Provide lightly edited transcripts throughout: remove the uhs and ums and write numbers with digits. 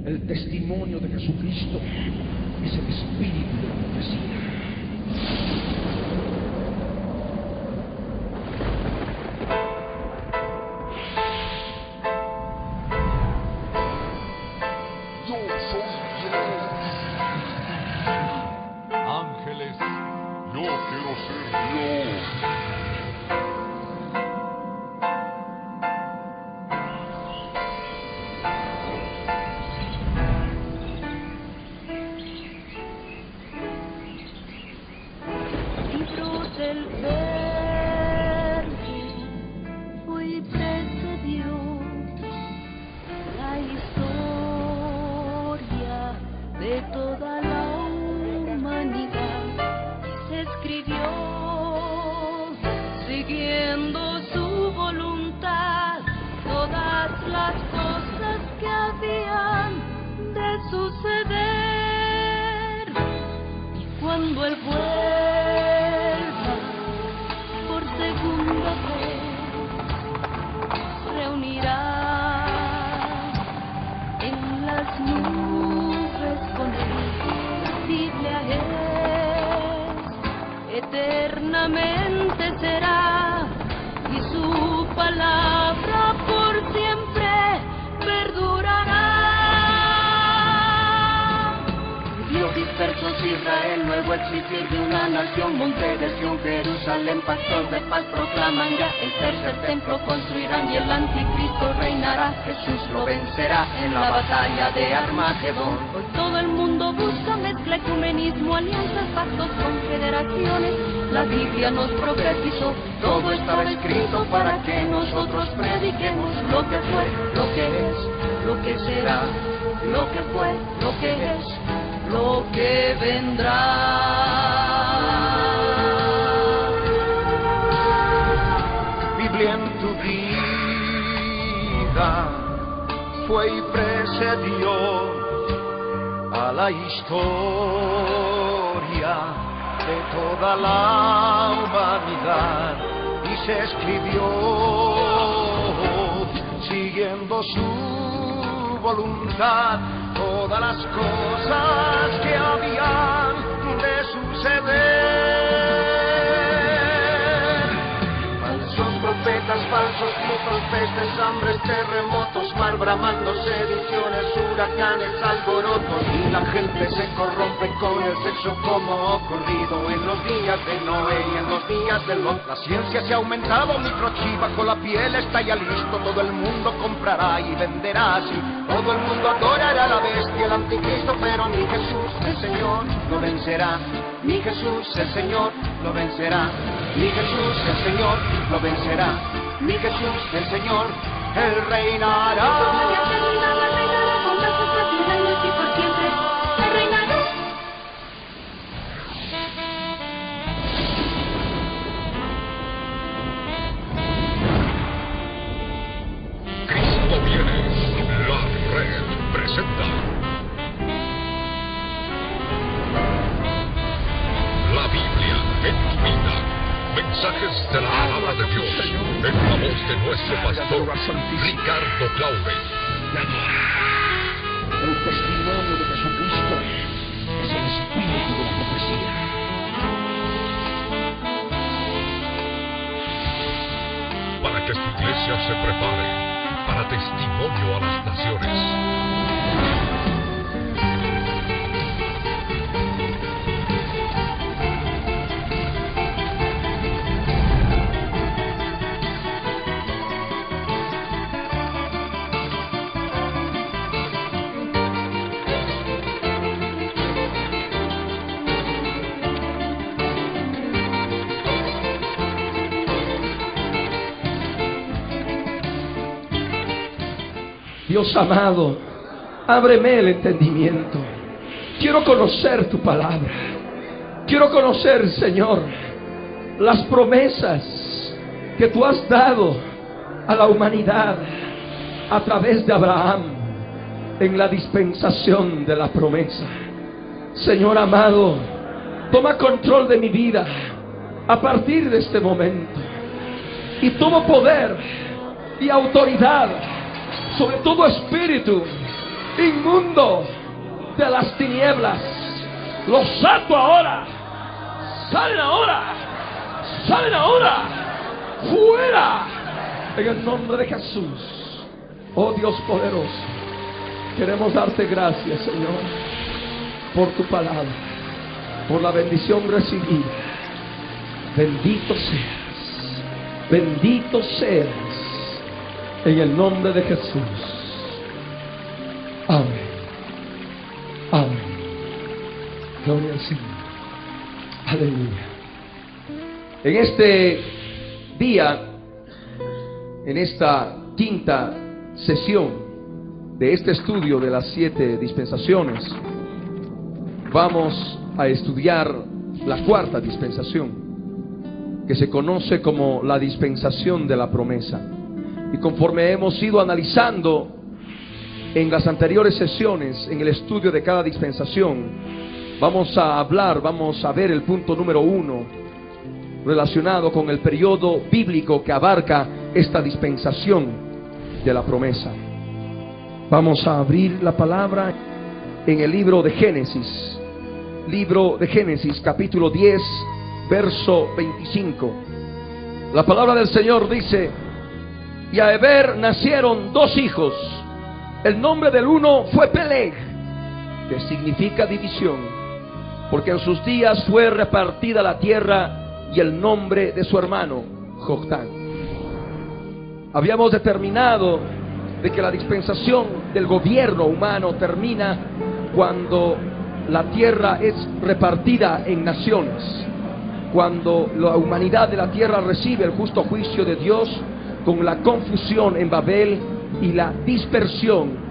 El testimonio de Jesucristo es el espíritu de la profecía. Ángeles, yo quiero ser Dios. Libro del Verbo, hoy precedió la historia de toda la humanidad. Se escribió siguiendo su voluntad todas las cosas que habían de suceder. Y cuando Él vuelva por segunda vez, reunirá en las nubes con Él. La Biblia es eternamente será, y su palabra por siempre perdurará. Dios dispersos Israel, nuevo existir de una nación, monte de Sión, Jerusalén, pastor de paz proclaman ya, el tercer templo construirán y el anticristo reinará. Jesús lo vencerá en la batalla de Armagedón. Hoy todo el mundo busca mezcla, ecumenismo, alianzas, pactos, confederaciones. La Biblia nos profetizó, todo estaba escrito para que nosotros prediquemos lo que fue, lo que es, lo que será, lo que fue, lo que es, lo que vendrá. Biblia en tu vida fue y precedió a la historia de toda la humanidad, y se escribió siguiendo su voluntad todas las cosas que habían de suceder. Falsos profetas, falsos frutos, pestes, hambres, terremotos, mar bramando, sediciones, huracanes, alborotos, y la gente se corrompe con el sexo como ocurrido en los días de Noé y en los días de Lot. La ciencia se ha aumentado, microchip bajo la piel está ya listo, todo el mundo comprará y venderá así. Todo el mundo adorará a la bestia, el anticristo, pero mi Jesús, el Señor, lo vencerá. Mi Jesús, el Señor, lo vencerá. Mi Jesús, el Señor, lo vencerá. Mi Jesús, el Señor, Él reinará. Con brazos años y por siempre Él reinará. Cristo viene. La Red presenta la Biblia en tu vida. Mensajes de la palabra de Dios en la voz de nuestro pastor Ricardo Claure. El testimonio de Jesucristo es el espíritu de la profecía. Para que esta iglesia se prepare para testimonio a las naciones. Dios amado, ábreme el entendimiento. Quiero conocer tu palabra. Quiero conocer, Señor, las promesas que tú has dado a la humanidad a través de Abraham en la dispensación de la promesa. Señor amado, toma control de mi vida a partir de este momento y tomo poder y autoridad sobre todo espíritu inmundo de las tinieblas. Los ato ahora. Salen ahora. Salen ahora. Fuera. En el nombre de Jesús. Oh Dios poderoso, queremos darte gracias, Señor, por tu palabra, por la bendición recibida. Bendito seas. Bendito seas. En el nombre de Jesús. Amén. Amén. Gloria al Señor. Aleluya. En este día, en esta quinta sesión de este estudio de las 7 dispensaciones, vamos a estudiar la cuarta dispensación, que se conoce como la dispensación de la promesa. Y conforme hemos ido analizando en las anteriores sesiones, en el estudio de cada dispensación, vamos a ver el punto número 1 relacionado con el periodo bíblico que abarca esta dispensación de la promesa. Vamos a abrir la palabra en el libro de Génesis. Libro de Génesis, capítulo 10, verso 25. La palabra del Señor dice: y a Heber nacieron 2 hijos. El nombre del uno fue Peleg, que significa división, porque en sus días fue repartida la tierra, y el nombre de su hermano Joctán. Habíamos determinado de que la dispensación del gobierno humano termina cuando la tierra es repartida en naciones, cuando la humanidad de la tierra recibe el justo juicio de Dios, con la confusión en Babel y la dispersión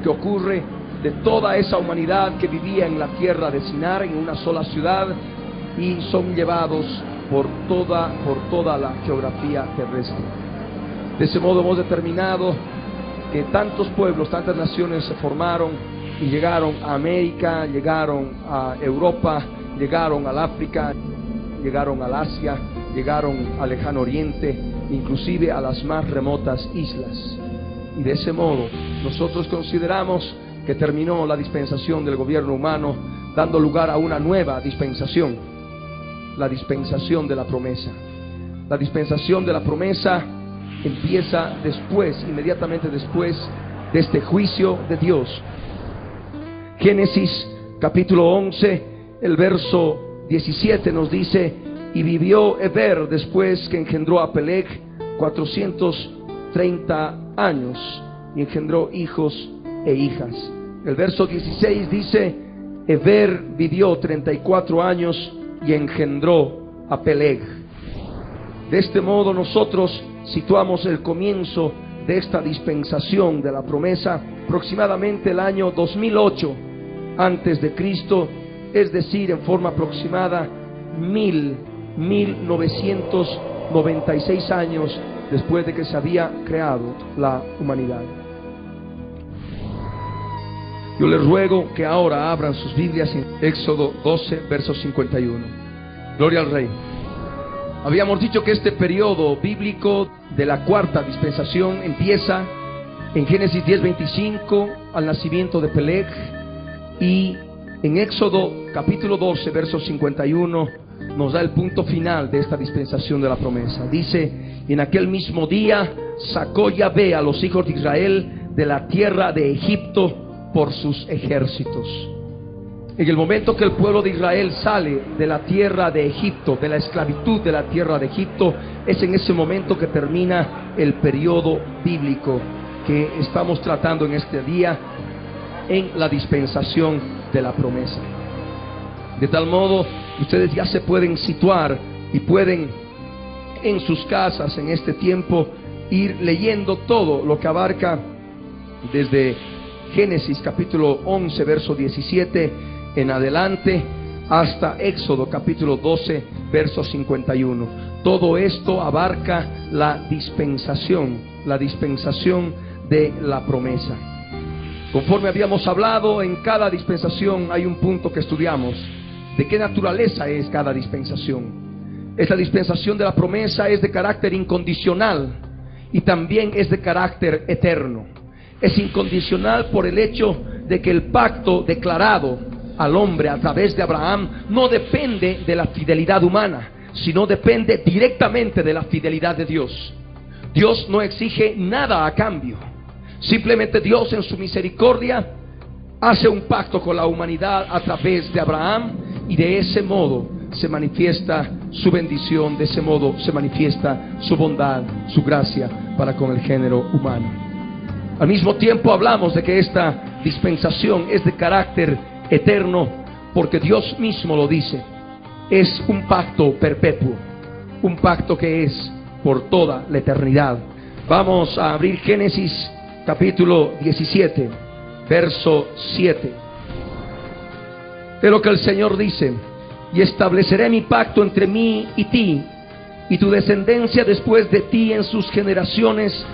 que ocurre de toda esa humanidad que vivía en la tierra de Sinar, en una sola ciudad, y son llevados por toda la geografía terrestre. De ese modo hemos determinado que tantos pueblos, tantas naciones se formaron y llegaron a América, llegaron a Europa, llegaron al África, llegaron al Asia, llegaron al Lejano Oriente, inclusive a las más remotas islas. Y de ese modo nosotros consideramos que terminó la dispensación del gobierno humano, dando lugar a una nueva dispensación, la dispensación de la promesa. La dispensación de la promesa empieza inmediatamente después de este juicio de Dios. Génesis capítulo 11, el verso 17 nos dice: y vivió Heber después que engendró a Peleg 430 años, y engendró hijos e hijas. El verso 16 dice: Heber vivió 34 años y engendró a Peleg. De este modo nosotros situamos el comienzo de esta dispensación de la promesa aproximadamente el año 2008 antes de Cristo, es decir, en forma aproximada 1996 años después de que se había creado la humanidad. Yo les ruego que ahora abran sus Biblias en Éxodo 12, verso 51. Gloria al Rey. Habíamos dicho que este periodo bíblico de la cuarta dispensación empieza en Génesis 10:25 al nacimiento de Peleg, y en Éxodo capítulo 12, verso 51 nos da el punto final de esta dispensación de la promesa. Dice: en aquel mismo día sacó Yahvé a los hijos de Israel de la tierra de Egipto por sus ejércitos. En el momento que el pueblo de Israel sale de la tierra de Egipto, de la esclavitud de la tierra de Egipto, es en ese momento que termina el periodo bíblico que estamos tratando en este día, en la dispensación de la promesa. De tal modo, ustedes ya se pueden situar y pueden en sus casas en este tiempo ir leyendo todo lo que abarca desde Génesis capítulo 11 verso 17 en adelante hasta Éxodo capítulo 12 verso 51. Todo esto abarca la dispensación de la promesa. Conforme habíamos hablado, en cada dispensación hay un punto que estudiamos: de qué naturaleza es cada dispensación. Esta dispensación de la promesa es de carácter incondicional y también es de carácter eterno. Es incondicional por el hecho de que el pacto declarado al hombre a través de Abraham no depende de la fidelidad humana, sino depende directamente de la fidelidad de Dios. Dios no exige nada a cambio. Simplemente Dios en su misericordia hace un pacto con la humanidad a través de Abraham, y de ese modo se manifiesta su bendición, de ese modo se manifiesta su bondad, su gracia para con el género humano. Al mismo tiempo hablamos de que esta dispensación es de carácter eterno, porque Dios mismo lo dice. Es un pacto perpetuo, un pacto que es por toda la eternidad. Vamos a abrir Génesis capítulo 17, verso 7. De lo que el Señor dice: y estableceré mi pacto entre mí y ti, y tu descendencia después de ti en sus generaciones,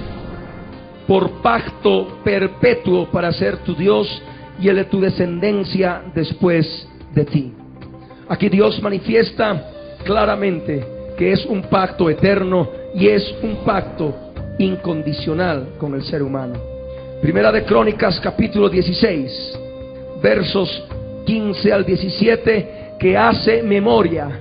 por pacto perpetuo para ser tu Dios, y el de tu descendencia después de ti. Aquí Dios manifiesta claramente que es un pacto eterno y es un pacto incondicional con el ser humano. Primera de Crónicas capítulo 16, versos 15 al 17, que hace memoria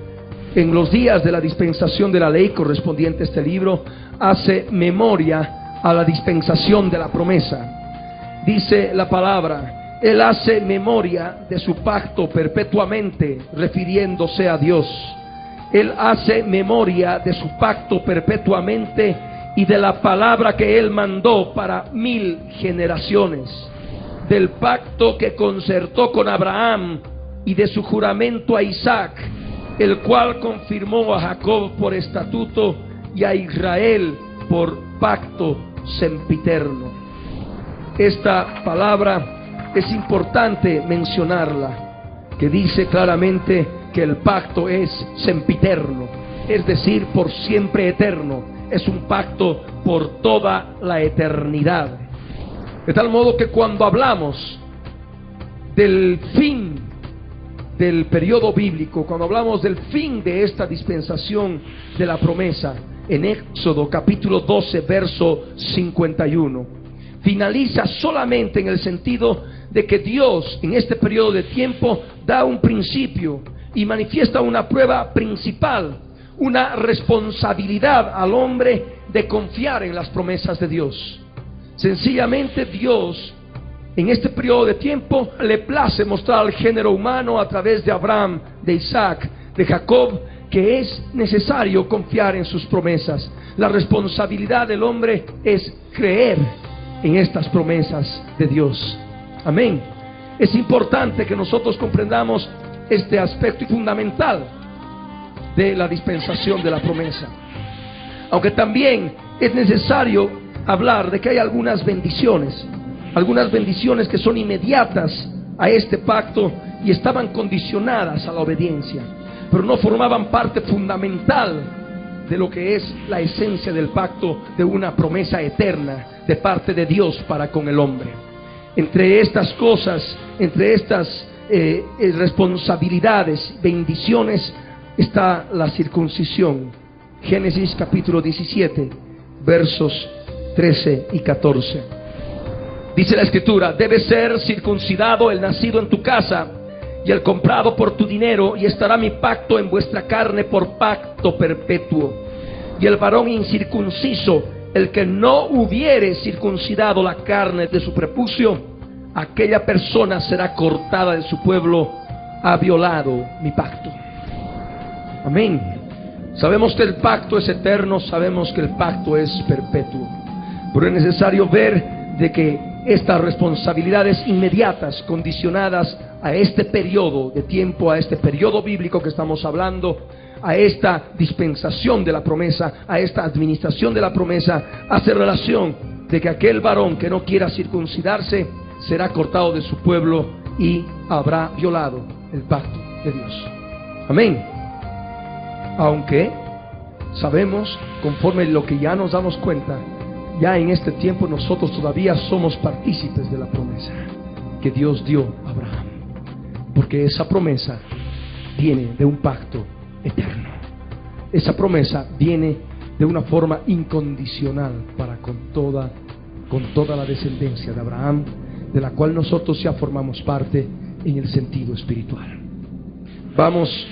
en los días de la dispensación de la ley correspondiente a este libro, hace memoria a la dispensación de la promesa. Dice la palabra: Él hace memoria de su pacto perpetuamente, refiriéndose a Dios. Él hace memoria de su pacto perpetuamente y de la palabra que Él mandó para 1000 generaciones, del pacto que concertó con Abraham y de su juramento a Isaac, el cual confirmó a Jacob por estatuto y a Israel por pacto sempiterno. Esta palabra es importante mencionarla, que dice claramente que el pacto es sempiterno, es decir, por siempre eterno. Es un pacto por toda la eternidad. De tal modo que cuando hablamos del fin del periodo bíblico, cuando hablamos del fin de esta dispensación de la promesa, en Éxodo capítulo 12, verso 51, finaliza solamente en el sentido de que Dios en este periodo de tiempo da un principio y manifiesta una prueba principal, una responsabilidad al hombre de confiar en las promesas de Dios. Sencillamente Dios en este periodo de tiempo le place mostrar al género humano a través de Abraham, de Isaac, de Jacob, que es necesario confiar en sus promesas. La responsabilidad del hombre es creer en estas promesas de Dios. Amén. Es importante que nosotros comprendamos este aspecto fundamental de la dispensación de la promesa. Aunque también es necesario hablar de que hay algunas bendiciones que son inmediatas a este pacto y estaban condicionadas a la obediencia, pero no formaban parte fundamental de lo que es la esencia del pacto, de una promesa eterna de parte de Dios para con el hombre. Entre estas cosas, entre estas responsabilidades, bendiciones, está la circuncisión. Génesis capítulo 17, versos 13 y 14. Dice la Escritura: debe ser circuncidado el nacido en tu casa y el comprado por tu dinero, y estará mi pacto en vuestra carne por pacto perpetuo. Y el varón incircunciso, el que no hubiere circuncidado la carne de su prepucio, aquella persona será cortada de su pueblo, ha violado mi pacto. Amén. Sabemos que el pacto es eterno, sabemos que el pacto es perpetuo, pero es necesario ver de que estas responsabilidades inmediatas, condicionadas a este periodo de tiempo, a este periodo bíblico que estamos hablando, a esta dispensación de la promesa, a esta administración de la promesa, hace relación de que aquel varón que no quiera circuncidarse será cortado de su pueblo y habrá violado el pacto de Dios. Amén. Aunque sabemos, conforme lo que ya nos damos cuenta, ya en este tiempo nosotros todavía somos partícipes de la promesa que Dios dio a Abraham, porque esa promesa viene de un pacto eterno. Esa promesa viene de una forma incondicional para con toda con toda la descendencia de Abraham, de la cual nosotros ya formamos parte en el sentido espiritual. Vamos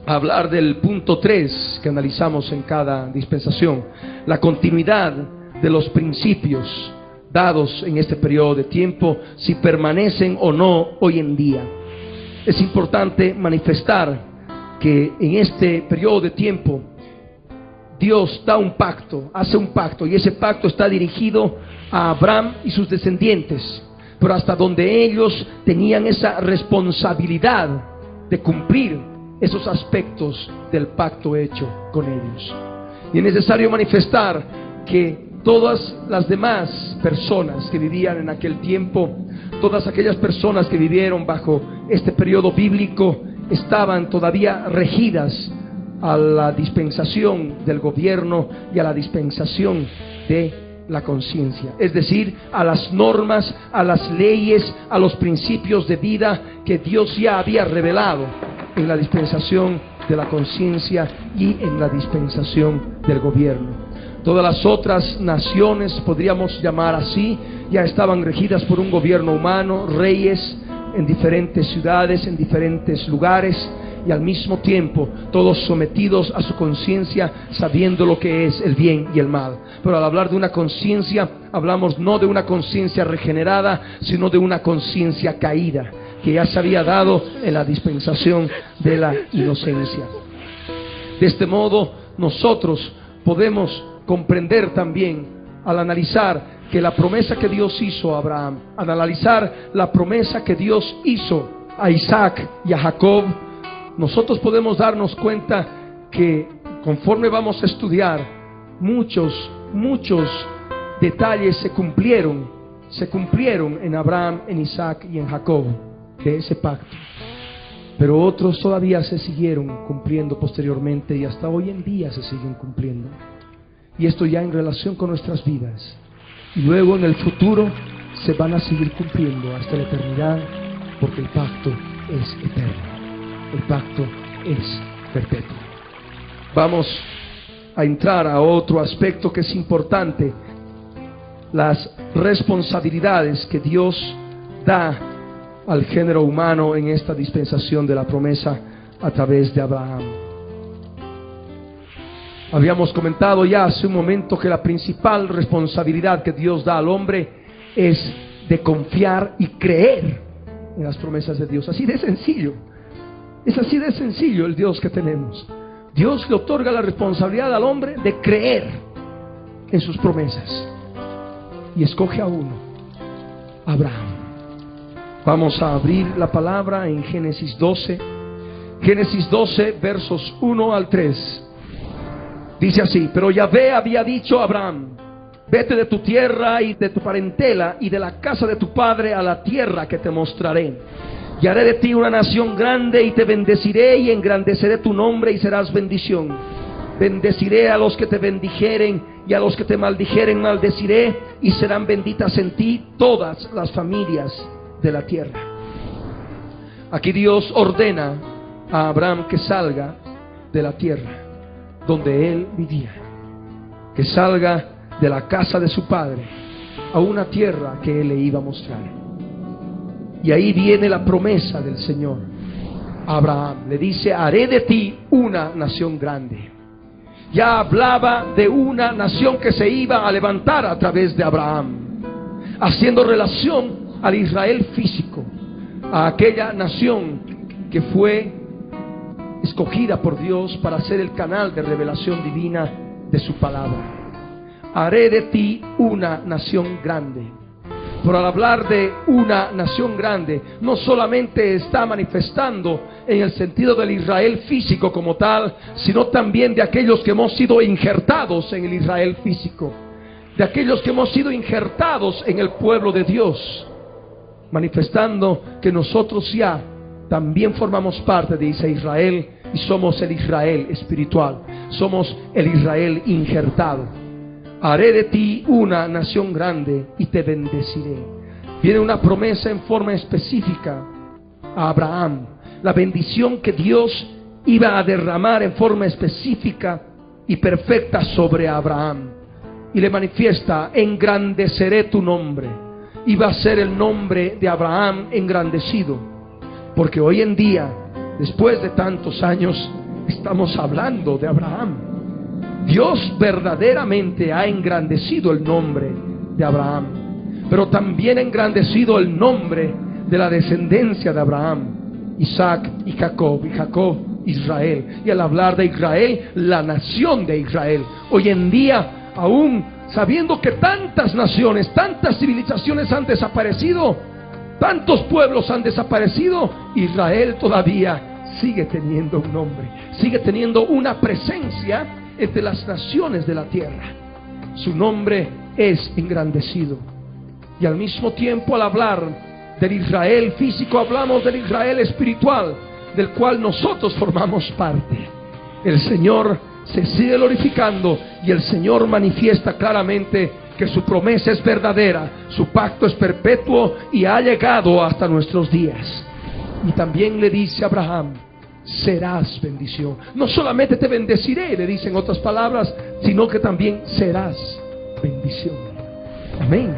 a hablar del punto 3 que analizamos en cada dispensación: la continuidad de los principios dados en este periodo de tiempo, si permanecen o no hoy en día. Es importante manifestar que en este periodo de tiempo Dios da un pacto, hace un pacto, y ese pacto está dirigido a Abraham y sus descendientes, pero hasta donde ellos tenían esa responsabilidad de cumplir esos aspectos del pacto hecho con ellos. Y es necesario manifestar que todas las demás personas que vivían en aquel tiempo, todas aquellas personas que vivieron bajo este periodo bíblico, estaban todavía regidas a la dispensación del gobierno y a la dispensación de la conciencia, es decir, a las normas, a las leyes, a los principios de vida que Dios ya había revelado en la dispensación de la conciencia y en la dispensación del gobierno. Todas las otras naciones, podríamos llamar así, ya estaban regidas por un gobierno humano, reyes en diferentes ciudades, en diferentes lugares, y al mismo tiempo todos sometidos a su conciencia, sabiendo lo que es el bien y el mal. Pero al hablar de una conciencia, hablamos no de una conciencia regenerada, sino de una conciencia caída, que ya se había dado en la dispensación de la inocencia. De este modo, nosotros podemos comprender también, al analizar que la promesa que Dios hizo a Abraham, al analizar la promesa que Dios hizo a Isaac y a Jacob, nosotros podemos darnos cuenta que conforme vamos a estudiar, muchos detalles se cumplieron en Abraham, en Isaac y en Jacob de ese pacto, pero otros todavía se siguieron cumpliendo posteriormente, y hasta hoy en día se siguen cumpliendo. Y esto ya en relación con nuestras vidas, y luego en el futuro se van a seguir cumpliendo hasta la eternidad, porque el pacto es eterno, el pacto es perpetuo. Vamos a entrar a otro aspecto que es importante: las responsabilidades que Dios da al género humano en esta dispensación de la promesa a través de Abraham. Habíamos comentado ya hace un momento que la principal responsabilidad que Dios da al hombre es de confiar y creer en las promesas de Dios. Así de sencillo. Es así de sencillo el Dios que tenemos. Dios le otorga la responsabilidad al hombre de creer en sus promesas, y escoge a uno, Abraham. Vamos a abrir la palabra en Génesis 12. Génesis 12, versos 1 al 3. Dice así: pero Yahvé había dicho a Abraham: vete de tu tierra y de tu parentela y de la casa de tu padre a la tierra que te mostraré. Y haré de ti una nación grande, y te bendeciré y engrandeceré tu nombre, y serás bendición. Bendeciré a los que te bendijeren, y a los que te maldijeren maldeciré, y serán benditas en ti todas las familias de la tierra. Aquí Dios ordena a Abraham que salga de la tierra donde él vivía, que salga de la casa de su padre a una tierra que él le iba a mostrar. Y ahí viene la promesa del Señor a Abraham. Le dice: haré de ti una nación grande. Ya hablaba de una nación que se iba a levantar a través de Abraham, haciendo relación al Israel físico, a aquella nación que fue escogida por Dios para ser el canal de revelación divina de su palabra. Haré de ti una nación grande. Pero al hablar de una nación grande, no solamente está manifestando en el sentido del Israel físico como tal, sino también de aquellos que hemos sido injertados en el Israel físico, de aquellos que hemos sido injertados en el pueblo de Dios, manifestando que nosotros ya también formamos parte de ese Israel, y somos el Israel espiritual, somos el Israel injertado. Haré de ti una nación grande y te bendeciré. Viene una promesa en forma específica a Abraham, la bendición que Dios iba a derramar en forma específica y perfecta sobre Abraham. y le manifiesta: engrandeceré tu nombre. Y va a ser el nombre de Abraham engrandecido. Porque hoy en día, después de tantos años, estamos hablando de Abraham. Dios verdaderamente ha engrandecido el nombre de Abraham, pero también ha engrandecido el nombre de la descendencia de Abraham: Isaac y Jacob, y Jacob Israel. Y al hablar de Israel, la nación de Israel. Hoy en día, aún sabiendo que tantas naciones, tantas civilizaciones han desaparecido, tantos pueblos han desaparecido, Israel todavía sigue teniendo un nombre, sigue teniendo una presencia entre las naciones de la tierra. Su nombre es engrandecido. Y al mismo tiempo, al hablar del Israel físico, hablamos del Israel espiritual, del cual nosotros formamos parte. El Señor se sigue glorificando y el Señor manifiesta claramente que su promesa es verdadera, su pacto es perpetuo y ha llegado hasta nuestros días. Y también le dice a Abraham: serás bendición. No solamente te bendeciré, le dice en otras palabras, sino que también serás bendición. Amén.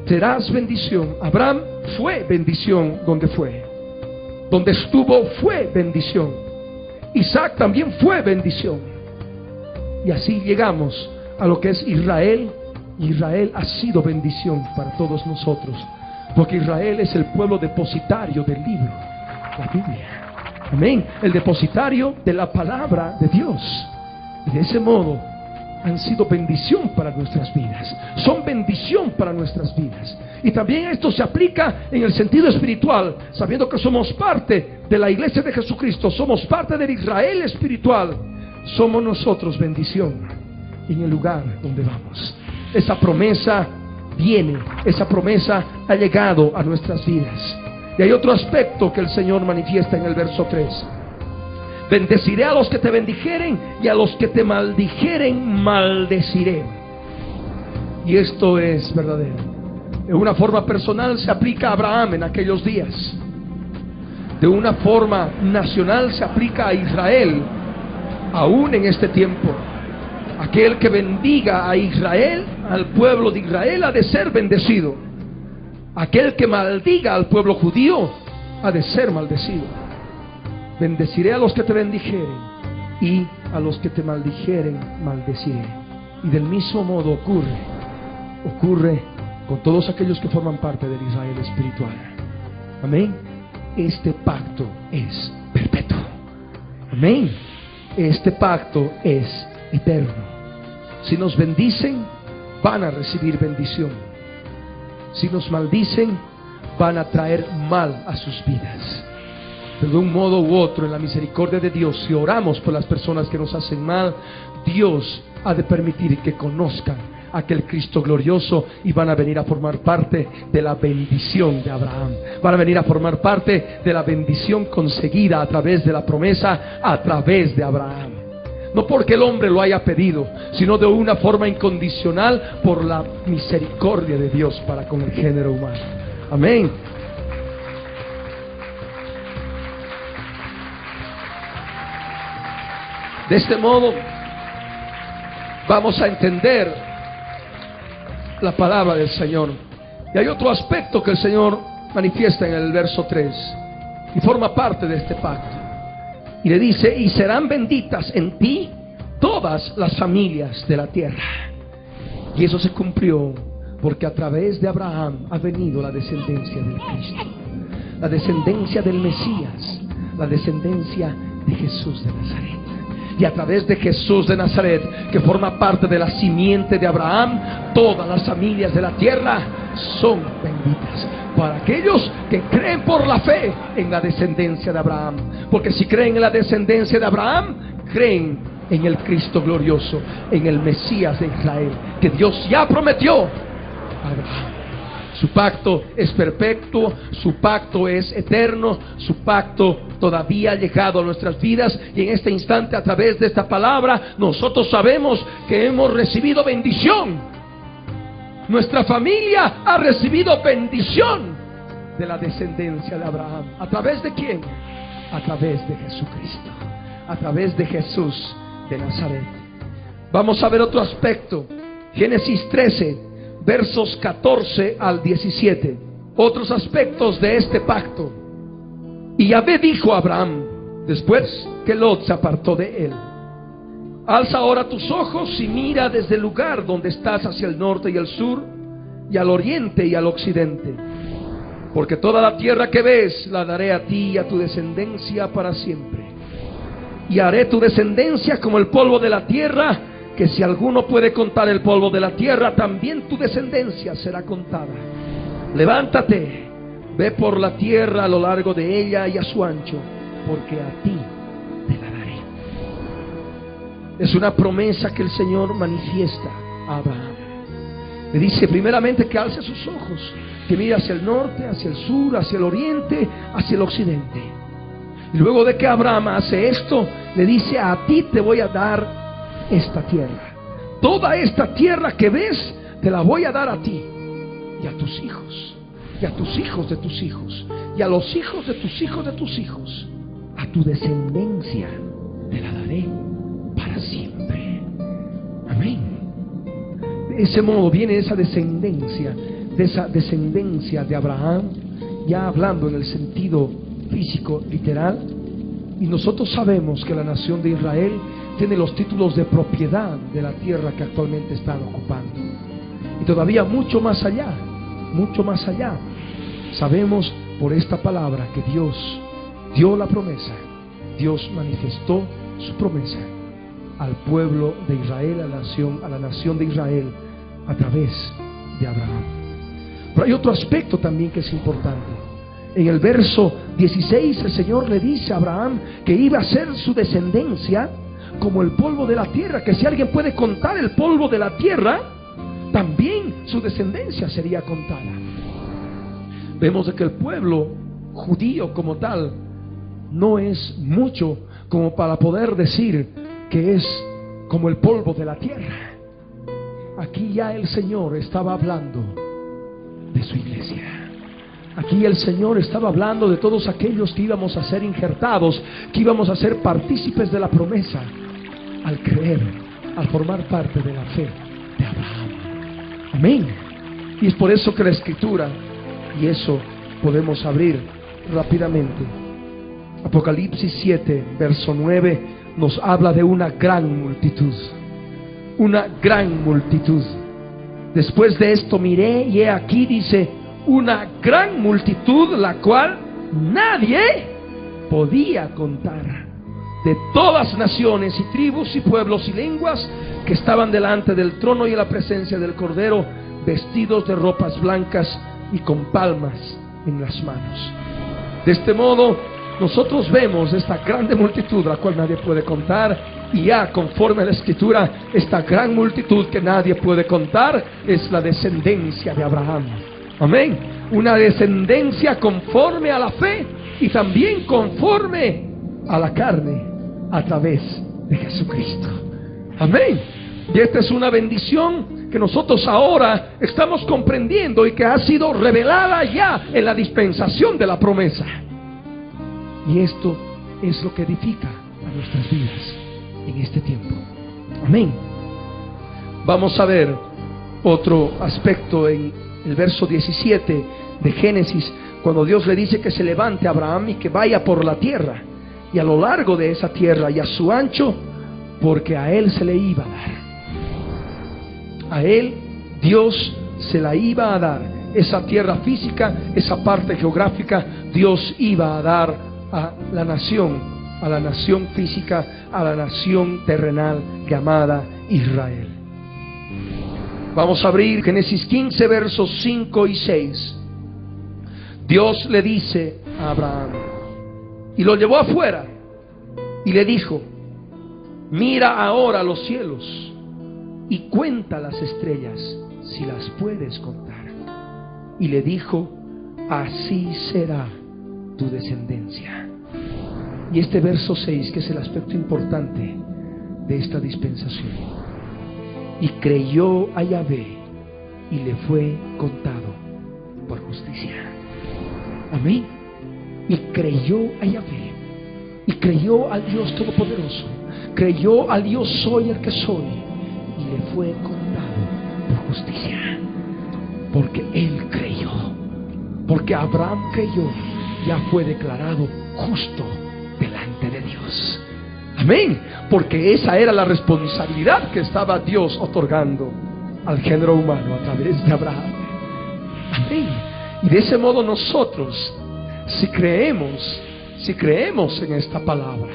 Serás bendición. Abraham fue bendición donde fue. Donde estuvo fue bendición. Isaac también fue bendición. Y así llegamos a lo que es Israel. Israel ha sido bendición para todos nosotros, porque Israel es el pueblo depositario del libro, la Biblia. Amén. El depositario de la palabra de Dios. Y de ese modo han sido bendición para nuestras vidas. Son bendición para nuestras vidas. Y también esto se aplica en el sentido espiritual, sabiendo que somos parte de la iglesia de Jesucristo, somos parte del Israel espiritual. Somos nosotros bendición en el lugar donde vamos. Esa promesa viene, esa promesa ha llegado a nuestras vidas. Y hay otro aspecto que el Señor manifiesta en el verso 3. Bendeciré a los que te bendijeren, y a los que te maldijeren maldeciré. Y esto es verdadero. De una forma personal se aplica a Abraham en aquellos días. De una forma nacional se aplica a Israel aún en este tiempo. Aquel que bendiga a Israel, al pueblo de Israel, ha de ser bendecido. Aquel que maldiga al pueblo judío ha de ser maldecido. Bendeciré a los que te bendijeren, y a los que te maldijeren maldeciré. Y del mismo modo ocurre con todos aquellos que forman parte del Israel espiritual. Amén. Este pacto es perpetuo. Amén. Este pacto es eterno. Si nos bendicen, van a recibir bendición. Si nos maldicen, van a traer mal a sus vidas. Pero de un modo u otro, en la misericordia de Dios, si oramos por las personas que nos hacen mal, Dios ha de permitir que conozcan aquel Cristo glorioso, y van a venir a formar parte de la bendición de Abraham. Van a venir a formar parte de la bendición conseguida a través de la promesa, a través de Abraham. No porque el hombre lo haya pedido, sino de una forma incondicional por la misericordia de Dios para con el género humano. Amén. De este modo vamos a entender la palabra del Señor. Y hay otro aspecto que el Señor manifiesta en el verso 3 y forma parte de este pacto. Y le dice: y serán benditas en ti todas las familias de la tierra. Y eso se cumplió porque a través de Abraham ha venido la descendencia del Cristo, la descendencia del Mesías, la descendencia de Jesús de Nazaret. Y a través de Jesús de Nazaret, que forma parte de la simiente de Abraham, todas las familias de la tierra son benditas. Para aquellos que creen por la fe en la descendencia de Abraham. Porque si creen en la descendencia de Abraham, creen en el Cristo glorioso, en el Mesías de Israel, que Dios ya prometió a Abraham. Su pacto es perpetuo, su pacto es eterno, su pacto todavía ha llegado a nuestras vidas. Y en este instante, a través de esta palabra, nosotros sabemos que hemos recibido bendición. Nuestra familia ha recibido bendición de la descendencia de Abraham. ¿A través de quién? A través de Jesucristo, a través de Jesús de Nazaret. Vamos a ver otro aspecto Génesis 13, versos 14 al 17. Otros aspectos de este pacto. Y Yahvé dijo a Abraham, después que Lot se apartó de él: alza ahora tus ojos y mira desde el lugar donde estás hacia el norte y el sur, y al oriente y al occidente, porque toda la tierra que ves la daré a ti y a tu descendencia para siempre. Y haré tu descendencia como el polvo de la tierra, que si alguno puede contar el polvo de la tierra, también tu descendencia será contada. Levántate, ve por la tierra a lo largo de ella y a su ancho, porque a ti te la daré. Es una promesa que el Señor manifiesta a Abraham. Le dice primeramente que alce sus ojos, que mire hacia el norte, hacia el sur, hacia el oriente, hacia el occidente. Y luego de que Abraham hace esto, le dice: a ti te voy a dar esta tierra. Toda esta tierra que ves, te la voy a dar a ti y a tus hijos, y a tus hijos de tus hijos, y a los hijos de tus hijos de tus hijos. A tu descendencia te la daré para siempre. Amén. De ese modo viene esa descendencia de Abraham, ya hablando en el sentido físico, literal. Y nosotros sabemos que la nación de Israel tiene los títulos de propiedad de la tierra que actualmente están ocupando. Y todavía mucho más allá, sabemos por esta palabra que Dios dio la promesa. Dios manifestó su promesa al pueblo de Israel, a la nación de Israel, a través de Abraham. Pero hay otro aspecto también que es importante. En el verso 16 el Señor le dice a Abraham que iba a ser su descendencia como el polvo de la tierra, que si alguien puede contar el polvo de la tierra, también su descendencia sería contada. Vemos de que el pueblo judío como tal no es mucho como para poder decir que es como el polvo de la tierra. Aquí ya el Señor estaba hablando de su iglesia. Aquí el Señor estaba hablando de todos aquellos que íbamos a ser injertados, que íbamos a ser partícipes de la promesa al creer, al formar parte de la fe de Abraham. Amén. Y es por eso que la Escritura, y eso podemos abrir rápidamente, Apocalipsis 7, verso 9, nos habla de una gran multitud. Una gran multitud. Después de esto miré, y he aquí, dice, una gran multitud, la cual nadie podía contar, de todas naciones y tribus y pueblos y lenguas, que estaban delante del trono y en la presencia del Cordero, vestidos de ropas blancas y con palmas en las manos. De este modo nosotros vemos esta grande multitud, la cual nadie puede contar. Y ya conforme a la Escritura, esta gran multitud que nadie puede contar es la descendencia de Abraham. Amén. Una descendencia conforme a la fe y también conforme a la carne, a través de Jesucristo. Amén. Y esta es una bendición que nosotros ahora estamos comprendiendo y que ha sido revelada ya en la dispensación de la promesa. Y esto es lo que edifica a nuestras vidas en este tiempo. Amén. Vamos a ver otro aspecto en el verso 17 de Génesis, cuando Dios le dice que se levante a Abraham y que vaya por la tierra, y a lo largo de esa tierra y a su ancho, porque a él se le iba a dar. A él Dios se la iba a dar. Esa tierra física, esa parte geográfica, Dios iba a dar a la nación física, a la nación terrenal llamada Israel. Vamos a abrir Génesis 15, versos 5 y 6. Dios le dice a Abraham, y lo llevó afuera, y le dijo: mira ahora los cielos y cuenta las estrellas, si las puedes contar. Y le dijo: así será tu descendencia. Y este verso 6, que es el aspecto importante de esta dispensación. Y creyó a Yahvé y le fue contado por justicia. Amén. Y creyó a Yahvé, y creyó al Dios Todopoderoso, creyó al Dios soy el que soy, y le fue contado Porque él creyó. Porque Abraham creyó, ya fue declarado justo delante de Dios. Amén. Porque esa era la responsabilidad que estaba Dios otorgando al género humano a través de Abraham. Amén. Y de ese modo nosotros, si creemos en esta palabra,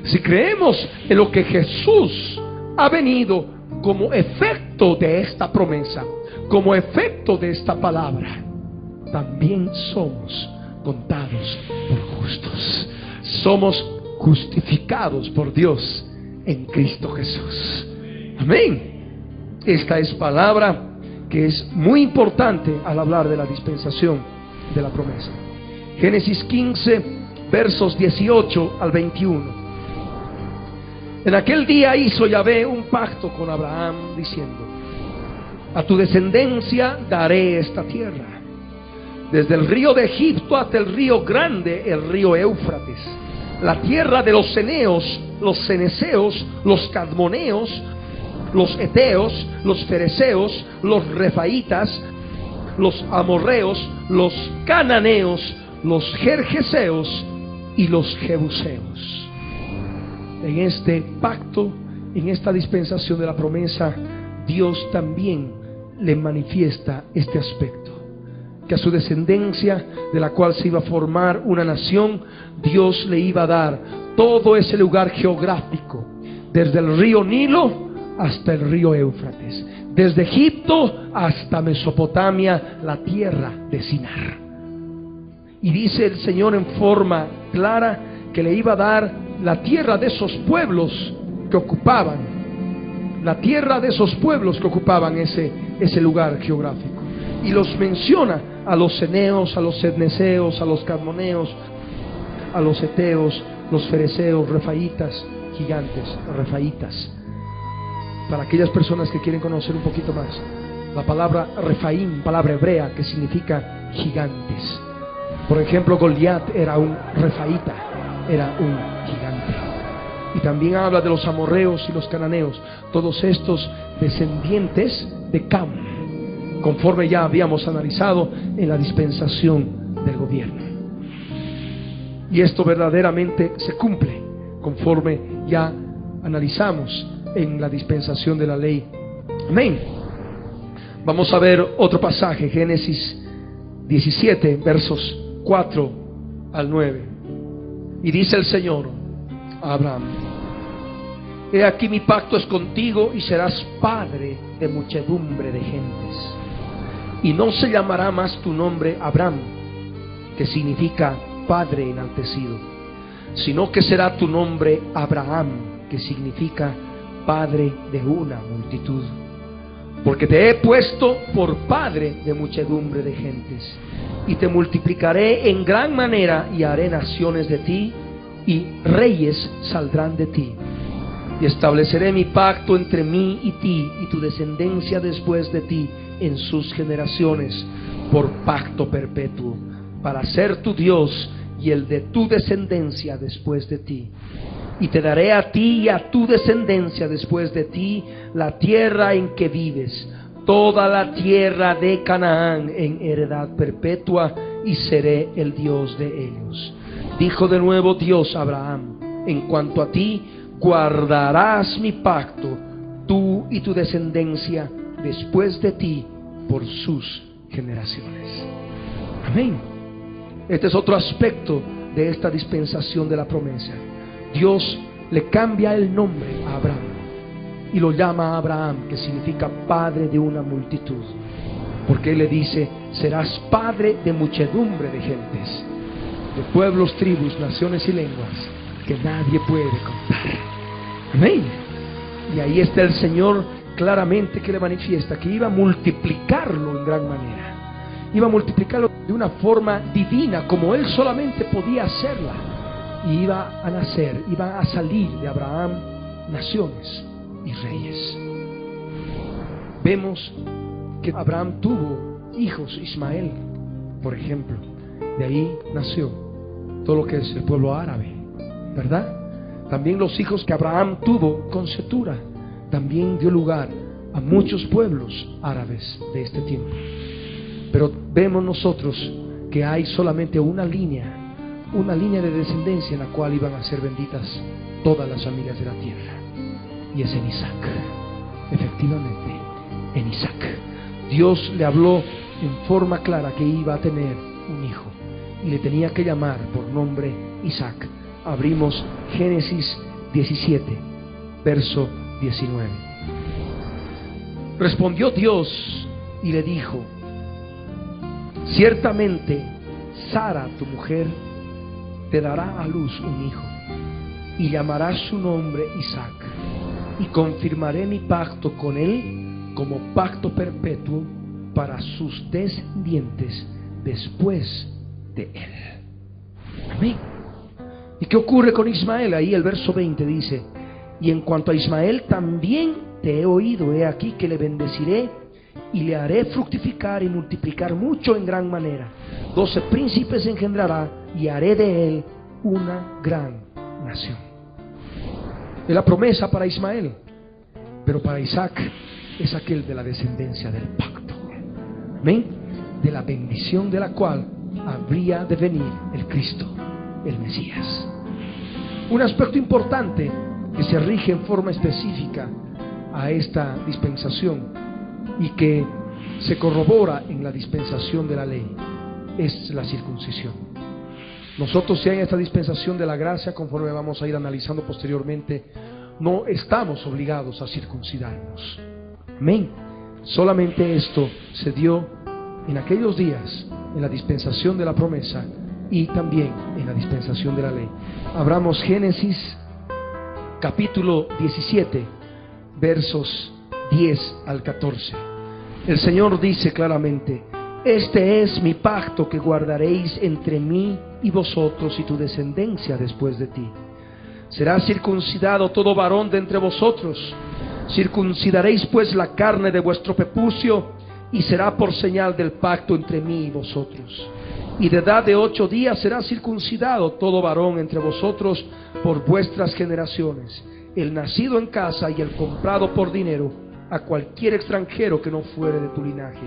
si creemos en lo que Jesús ha venido como efecto de esta promesa, como efecto de esta palabra, también somos contados por justos. Somos justificados por Dios en Cristo Jesús. Amén. Esta es palabra que es muy importante al hablar de la dispensación de la promesa. Génesis 15, versos 18 al 21. En aquel día hizo Yahvé un pacto con Abraham, diciendo: a tu descendencia daré esta tierra, desde el río de Egipto hasta el río grande, el río Éufrates, la tierra de los ceneos, los ceneseos, los cadmoneos, los eteos, los fereceos, los refaitas, los amorreos, los cananeos, los gergeseos y los jebuseos. En este pacto, en esta dispensación de la promesa, Dios también le manifiesta este aspecto, que a su descendencia, de la cual se iba a formar una nación, Dios le iba a dar todo ese lugar geográfico, desde el río Nilo hasta el río Éufrates, desde Egipto hasta Mesopotamia, la tierra de Sinar. Y dice el Señor en forma clara que le iba a dar la tierra de esos pueblos que ocupaban, la tierra de esos pueblos que ocupaban ese lugar geográfico. Y los menciona a los ceneos, a los cetneseos, a los cadmoneos, a los eteos, los fereceos, refaitas, gigantes, refaitas. Para aquellas personas que quieren conocer un poquito más, la palabra refaim, palabra hebrea que significa gigantes. Por ejemplo, Goliat era un refaíta, era un gigante. Y también habla de los amorreos y los cananeos, todos estos descendientes de Cam, conforme ya habíamos analizado en la dispensación del gobierno. Y esto verdaderamente se cumple conforme ya analizamos en la dispensación de la ley. Amén. Vamos a ver otro pasaje, Génesis 17, versos 4 al 9. Y dice el Señor a Abraham: he aquí mi pacto es contigo y serás padre de muchedumbre de gentes. Y no se llamará más tu nombre Abraham, que significa padre enaltecido, sino que será tu nombre Abraham, que significa padre de una multitud, porque te he puesto por padre de muchedumbre de gentes, y te multiplicaré en gran manera, y haré naciones de ti, y reyes saldrán de ti. Y estableceré mi pacto entre mí y ti, y tu descendencia después de ti, en sus generaciones, por pacto perpetuo, para ser tu Dios y el de tu descendencia después de ti. Y te daré a ti y a tu descendencia después de ti la tierra en que vives, toda la tierra de Canaán, en heredad perpetua, y seré el Dios de ellos. Dijo de nuevo Dios a Abraham: en cuanto a ti, guardarás mi pacto, tú y tu descendencia después de ti, por sus generaciones. Amén. Este es otro aspecto de esta dispensación de la promesa. Dios le cambia el nombre a Abraham y lo llama Abraham, que significa padre de una multitud, porque Él le dice: serás padre de muchedumbre de gentes, de pueblos, tribus, naciones y lenguas que nadie puede contar. Amén. Y ahí está el Señor claramente, que le manifiesta que iba a multiplicarlo en gran manera, iba a multiplicarlo de una forma divina, como Él solamente podía hacerla. Y iba a nacer, iba a salir de Abraham naciones y reyes. Vemos que Abraham tuvo hijos, Ismael, por ejemplo. De ahí nació todo lo que es el pueblo árabe, ¿verdad? También los hijos que Abraham tuvo con Setura también dio lugar a muchos pueblos árabes de este tiempo. Pero vemos nosotros que hay solamente una línea de descendencia en la cual iban a ser benditas todas las familias de la tierra, y es en Isaac. Efectivamente, en Isaac. Dios le habló en forma clara que iba a tener un hijo y le tenía que llamar por nombre Isaac. Abrimos Génesis 17, verso 19. Respondió Dios y le dijo: ciertamente Sara, tu mujer, te dará a luz un hijo, y llamarás su nombre Isaac, y confirmaré mi pacto con él como pacto perpetuo para sus descendientes después de él. Amén. ¿Y qué ocurre con Ismael? Ahí el verso 20 dice: y en cuanto a Ismael también te he oído, he aquí que le bendeciré y le haré fructificar y multiplicar mucho en gran manera. 12 príncipes engendrará y haré de él una gran nación. Es la promesa para Ismael, pero para Isaac es aquel de la descendencia del pacto. Amén. De la bendición de la cual habría de venir el Cristo, el Mesías. Un aspecto importante que se rige en forma específica a esta dispensación y que se corrobora en la dispensación de la ley es la circuncisión. Nosotros, ya en esta dispensación de la gracia, conforme vamos a ir analizando posteriormente, no estamos obligados a circuncidarnos. Amén. Solamente esto se dio en aquellos días, en la dispensación de la promesa y también en la dispensación de la ley. Abramos Génesis capítulo 17, versos 10 al 14. El Señor dice claramente: este es mi pacto que guardaréis entre mí y vosotros y tu descendencia después de ti. Será circuncidado todo varón de entre vosotros. Circuncidaréis pues la carne de vuestro prepucio, y será por señal del pacto entre mí y vosotros. Y de edad de 8 días será circuncidado todo varón entre vosotros por vuestras generaciones, el nacido en casa y el comprado por dinero, a cualquier extranjero que no fuere de tu linaje.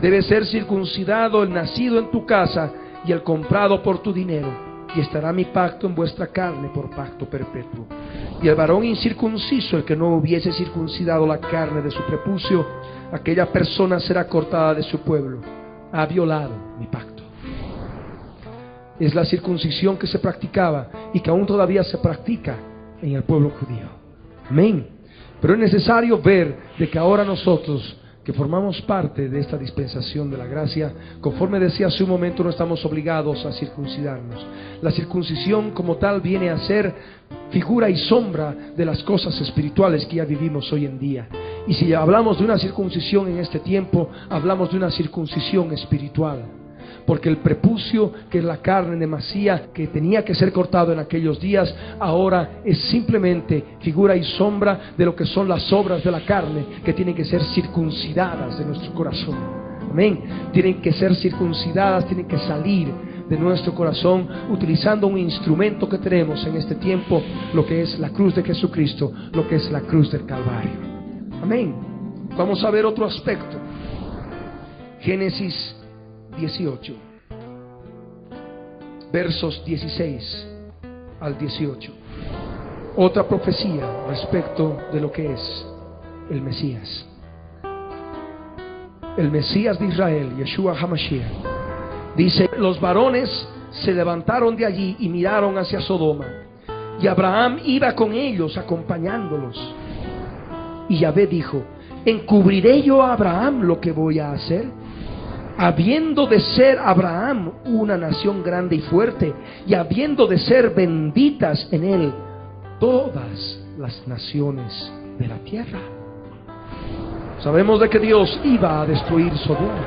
Debe ser circuncidado el nacido en tu casa y el comprado por tu dinero, y estará mi pacto en vuestra carne por pacto perpetuo. Y el varón incircunciso, el que no hubiese circuncidado la carne de su prepucio, aquella persona será cortada de su pueblo. Ha violado mi pacto. Es la circuncisión que se practicaba y que aún todavía se practica en el pueblo judío. Amén. Pero es necesario ver de que ahora nosotros, que formamos parte de esta dispensación de la gracia, conforme decía hace un momento, no estamos obligados a circuncidarnos. La circuncisión como tal viene a ser figura y sombra de las cosas espirituales que ya vivimos hoy en día. Y si hablamos de una circuncisión en este tiempo, hablamos de una circuncisión espiritual. Porque el prepucio, que es la carne de masía, que tenía que ser cortado en aquellos días, ahora es simplemente figura y sombra de lo que son las obras de la carne, que tienen que ser circuncidadas de nuestro corazón. Amén. Tienen que ser circuncidadas, tienen que salir de nuestro corazón, utilizando un instrumento que tenemos en este tiempo, lo que es la cruz de Jesucristo, lo que es la cruz del Calvario. Amén. Vamos a ver otro aspecto. Génesis 18, versos 16 al 18. Otra profecía respecto de lo que es el Mesías. El Mesías de Israel, Yeshua HaMashiach. Dice: los varones se levantaron de allí y miraron hacia Sodoma, y Abraham iba con ellos acompañándolos. Y Yahvé dijo: ¿encubriré yo a Abraham lo que voy a hacer? Habiendo de ser Abraham una nación grande y fuerte, y habiendo de ser benditas en él todas las naciones de la tierra. Sabemos de que Dios iba a destruir Sodoma,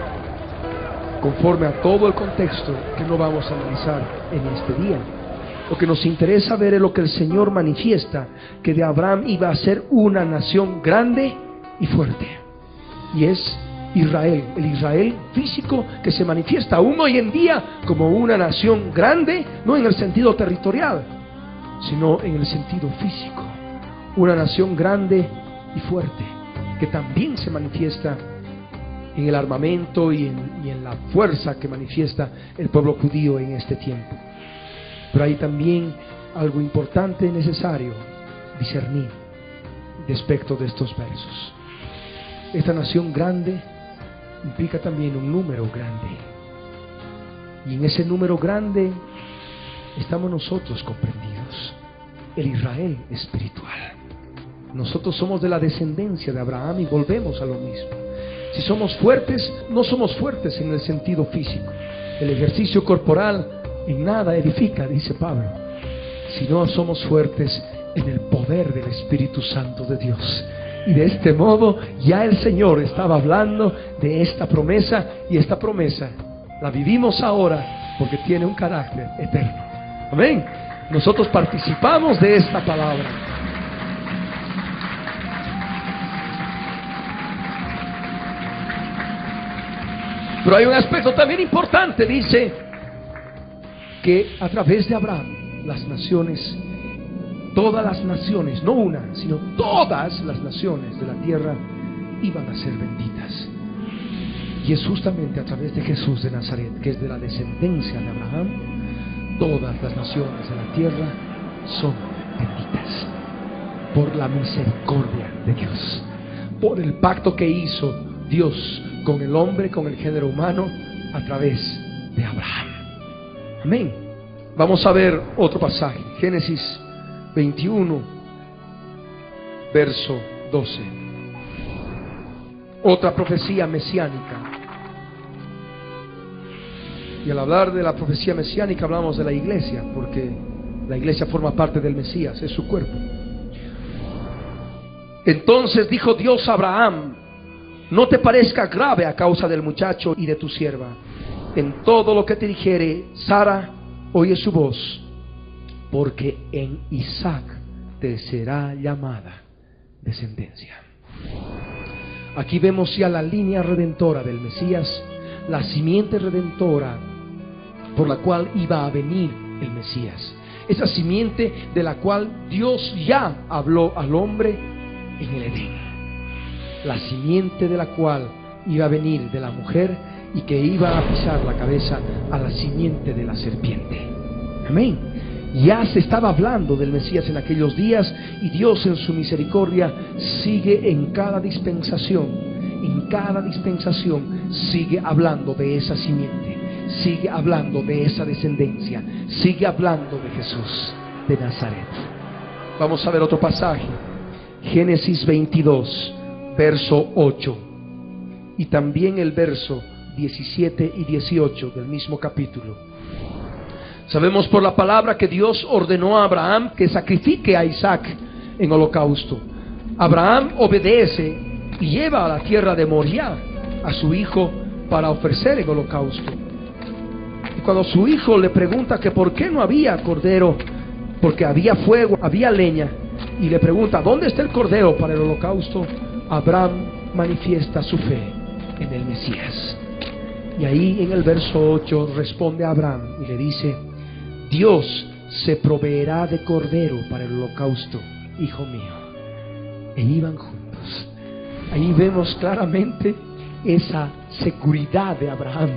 conforme a todo el contexto que no vamos a analizar en este día. Lo que nos interesa ver es lo que el Señor manifiesta, que de Abraham iba a ser una nación grande y fuerte. Y es Israel, el Israel físico que se manifiesta aún hoy en día como una nación grande, no en el sentido territorial, sino en el sentido físico. Una nación grande y fuerte, que también se manifiesta en el armamento y en la fuerza que manifiesta el pueblo judío en este tiempo. Pero hay también algo importante y necesario discernir respecto de estos versos. Esta nación grande implica también un número grande, y en ese número grande estamos nosotros comprendidos, el Israel espiritual. Nosotros somos de la descendencia de Abraham y volvemos a lo mismo. Si somos fuertes, no somos fuertes en el sentido físico. El ejercicio corporal en nada edifica, dice Pablo, sino somos fuertes en el poder del Espíritu Santo de Dios. Y de este modo ya el Señor estaba hablando de esta promesa, y esta promesa la vivimos ahora porque tiene un carácter eterno. Amén. Nosotros participamos de esta palabra. Pero hay un aspecto también importante. Dice que a través de Abraham las naciones, todas las naciones, no una, sino todas las naciones de la tierra iban a ser benditas. Y es justamente a través de Jesús de Nazaret, que es de la descendencia de Abraham, todas las naciones de la tierra son benditas por la misericordia de Dios, por el pacto que hizo Dios con el hombre, con el género humano, a través de Abraham. Amén. Vamos a ver otro pasaje, Génesis 21, verso 12. Otra profecía mesiánica. Y al hablar de la profecía mesiánica hablamos de la iglesia, porque la iglesia forma parte del Mesías, es su cuerpo. Entonces dijo Dios a Abraham: no te parezca grave a causa del muchacho y de tu sierva. En todo lo que te dijere Sara, oye su voz, porque en Isaac te será llamada descendencia. Aquí vemos ya la línea redentora del Mesías, la simiente redentora por la cual iba a venir el Mesías. Esa simiente de la cual Dios ya habló al hombre en el Edén. La simiente de la cual iba a venir de la mujer y que iba a pisar la cabeza a la simiente de la serpiente. Amén. Ya se estaba hablando del Mesías en aquellos días, y Dios en su misericordia sigue en cada dispensación. En cada dispensación sigue hablando de esa simiente, sigue hablando de esa descendencia, sigue hablando de Jesús de Nazaret. Vamos a ver otro pasaje, Génesis 22, verso 8, y también el verso 17 y 18 del mismo capítulo. Sabemos por la palabra que Dios ordenó a Abraham que sacrifique a Isaac en holocausto. Abraham obedece y lleva a la tierra de Moriah a su hijo para ofrecer el holocausto. Y cuando su hijo le pregunta que por qué no había cordero, porque había fuego, había leña, y le pregunta ¿dónde está el cordero para el holocausto?, Abraham manifiesta su fe en el Mesías. Y ahí en el verso 8 responde a Abraham y le dice: Dios se proveerá de cordero para el holocausto, hijo mío. E iban juntos. Ahí vemos claramente esa seguridad de Abraham.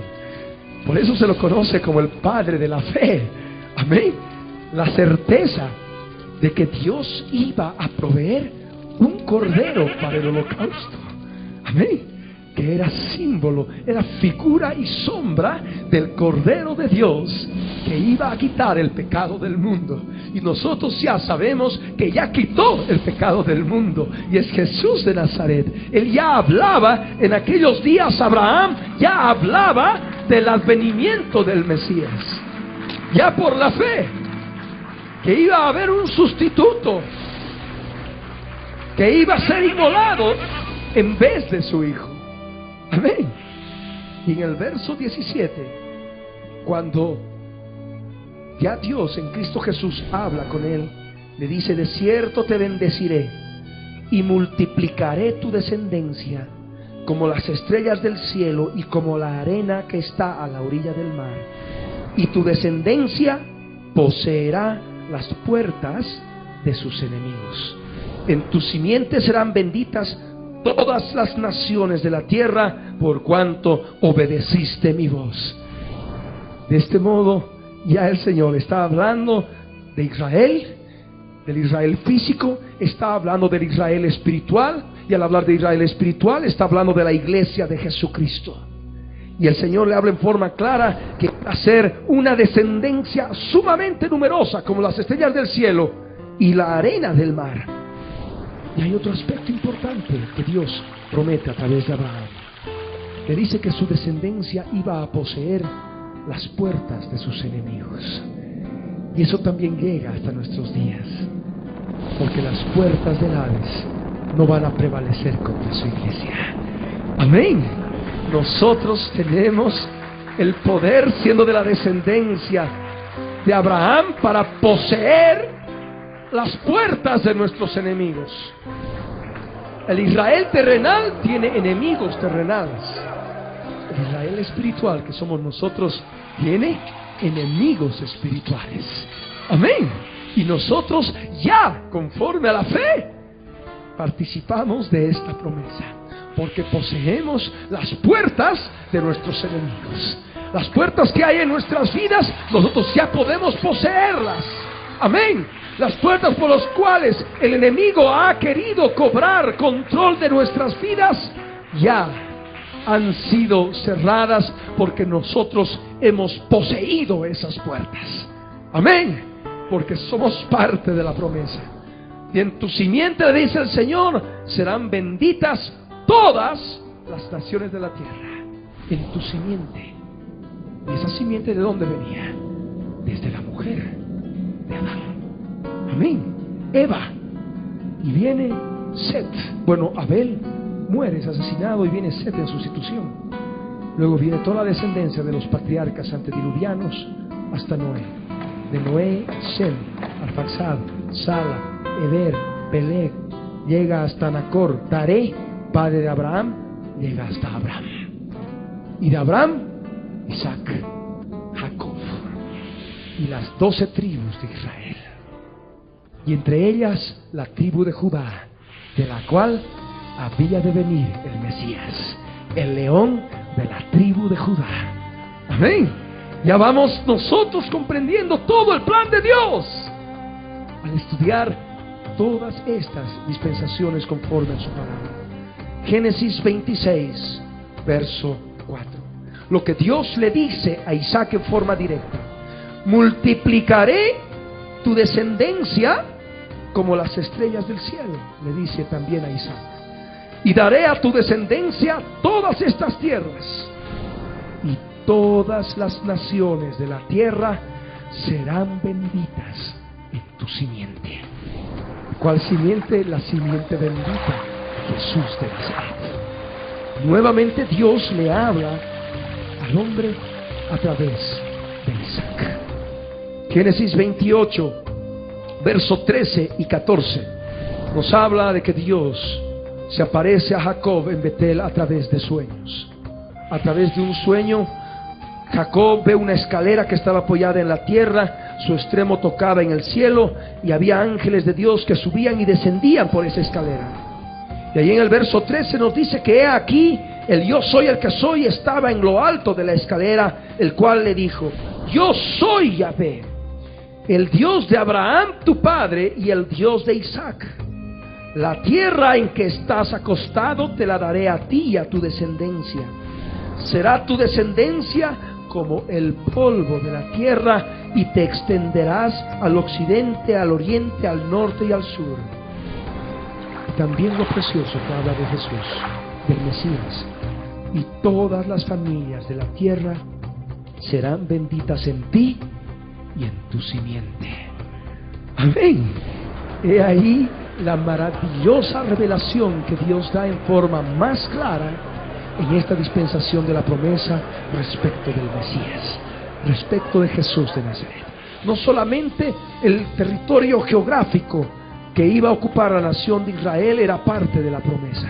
Por eso se lo conoce como el padre de la fe. Amén. La certeza de que Dios iba a proveer un cordero para el holocausto. Amén. Que era símbolo, era figura y sombra del Cordero de Dios que iba a quitar el pecado del mundo. Y nosotros ya sabemos que ya quitó el pecado del mundo, y es Jesús de Nazaret. Él ya hablaba en aquellos días, Abraham ya hablaba del advenimiento del Mesías, ya por la fe, que iba a haber un sustituto, que iba a ser inmolado en vez de su hijo. Amén. Y en el verso 17, cuando ya Dios en Cristo Jesús habla con él, le dice: de cierto te bendeciré y multiplicaré tu descendencia como las estrellas del cielo y como la arena que está a la orilla del mar. Y tu descendencia poseerá las puertas de sus enemigos. En tu simiente serán benditas todas las naciones de la tierra, por cuanto obedeciste mi voz. De este modo, ya el Señor está hablando de Israel, del Israel físico, está hablando del Israel espiritual, y al hablar de Israel espiritual está hablando de la iglesia de Jesucristo. Y el Señor le habla en forma clara que va a ser una descendencia sumamente numerosa, como las estrellas del cielo y la arena del mar. Y hay otro aspecto importante que Dios promete a través de Abraham. Le dice que su descendencia iba a poseer las puertas de sus enemigos. Y eso también llega hasta nuestros días, porque las puertas del Hades no van a prevalecer contra su iglesia. Amén. Nosotros tenemos el poder, siendo de la descendencia de Abraham, para poseer las puertas de nuestros enemigos. El Israel terrenal tiene enemigos terrenales. El Israel espiritual, que somos nosotros, tiene enemigos espirituales. Amén. Y nosotros ya, conforme a la fe, participamos de esta promesa, porque poseemos las puertas de nuestros enemigos. Las puertas que hay en nuestras vidas, nosotros ya podemos poseerlas. Amén. Las puertas por las cuales el enemigo ha querido cobrar control de nuestras vidas, ya han sido cerradas, porque nosotros hemos poseído esas puertas. Amén. Porque somos parte de la promesa. Y en tu simiente, le dice el Señor, serán benditas todas las naciones de la tierra. En tu simiente. ¿Y esa simiente de dónde venía? Desde la mujer de Adán. Amén. Eva. Y viene Set. Bueno, Abel muere, es asesinado, y viene Set en sustitución. Luego viene toda la descendencia de los patriarcas antediluvianos hasta Noé. De Noé, Sem, Arfaxad, Sala, Eber, Peleg, llega hasta Nacor. Taré, padre de Abraham, llega hasta Abraham. Y de Abraham, Isaac, Jacob, y las 12 tribus de Israel. Y entre ellas la tribu de Judá, de la cual había de venir el Mesías, el león de la tribu de Judá. Amén. Ya vamos nosotros comprendiendo todo el plan de Dios al estudiar todas estas dispensaciones conforme a su palabra. Génesis 26, verso 4. Lo que Dios le dice a Isaac en forma directa: multiplicaré tu descendencia como las estrellas del cielo, le dice también a Isaac, y daré a tu descendencia todas estas tierras, y todas las naciones de la tierra serán benditas en tu simiente. ¿Cuál simiente? La simiente bendita, Jesús de Nazaret. Nuevamente Dios le habla al hombre a través de Isaac. Génesis 28, verso 13 y 14 nos habla de que Dios se aparece a Jacob en Betel a través de sueños. A través de un sueño, Jacob ve una escalera que estaba apoyada en la tierra, su extremo tocaba en el cielo, y había ángeles de Dios que subían y descendían por esa escalera. Y ahí en el verso 13 nos dice que he aquí, el yo soy el que soy estaba en lo alto de la escalera, el cual le dijo: yo soy Yahvé, el Dios de Abraham tu padre y el Dios de Isaac. La tierra en que estás acostado te la daré a ti y a tu descendencia. Será tu descendencia como el polvo de la tierra, y te extenderás al occidente, al oriente, al norte y al sur. Y también lo precioso que habla de Jesús, del Mesías: y todas las familias de la tierra serán benditas en ti y en tu simiente. Amén. He ahí la maravillosa revelación que Dios da en forma más clara en esta dispensación de la promesa respecto del Mesías, respecto de Jesús de Nazaret. No solamente el territorio geográfico que iba a ocupar la nación de Israel era parte de la promesa,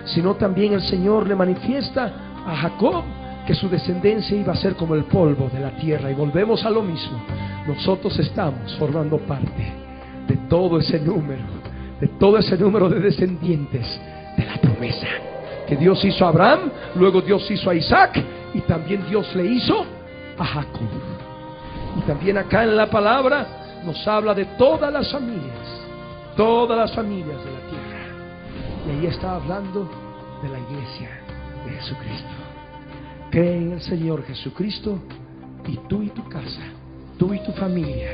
sino también el Señor le manifiesta a Jacob que su descendencia iba a ser como el polvo de la tierra. Y volvemos a lo mismo: nosotros estamos formando parte de todo ese número, de todo ese número de descendientes de la promesa. promesa. Que Dios hizo a Abraham, luego Dios hizo a Isaac y también Dios le hizo a Jacob. Y también acá en la palabra nos habla de todas las familias de la tierra. Y ahí está hablando de la iglesia de Jesucristo. Cree en el Señor Jesucristo y tú y tu casa, tú y tu familia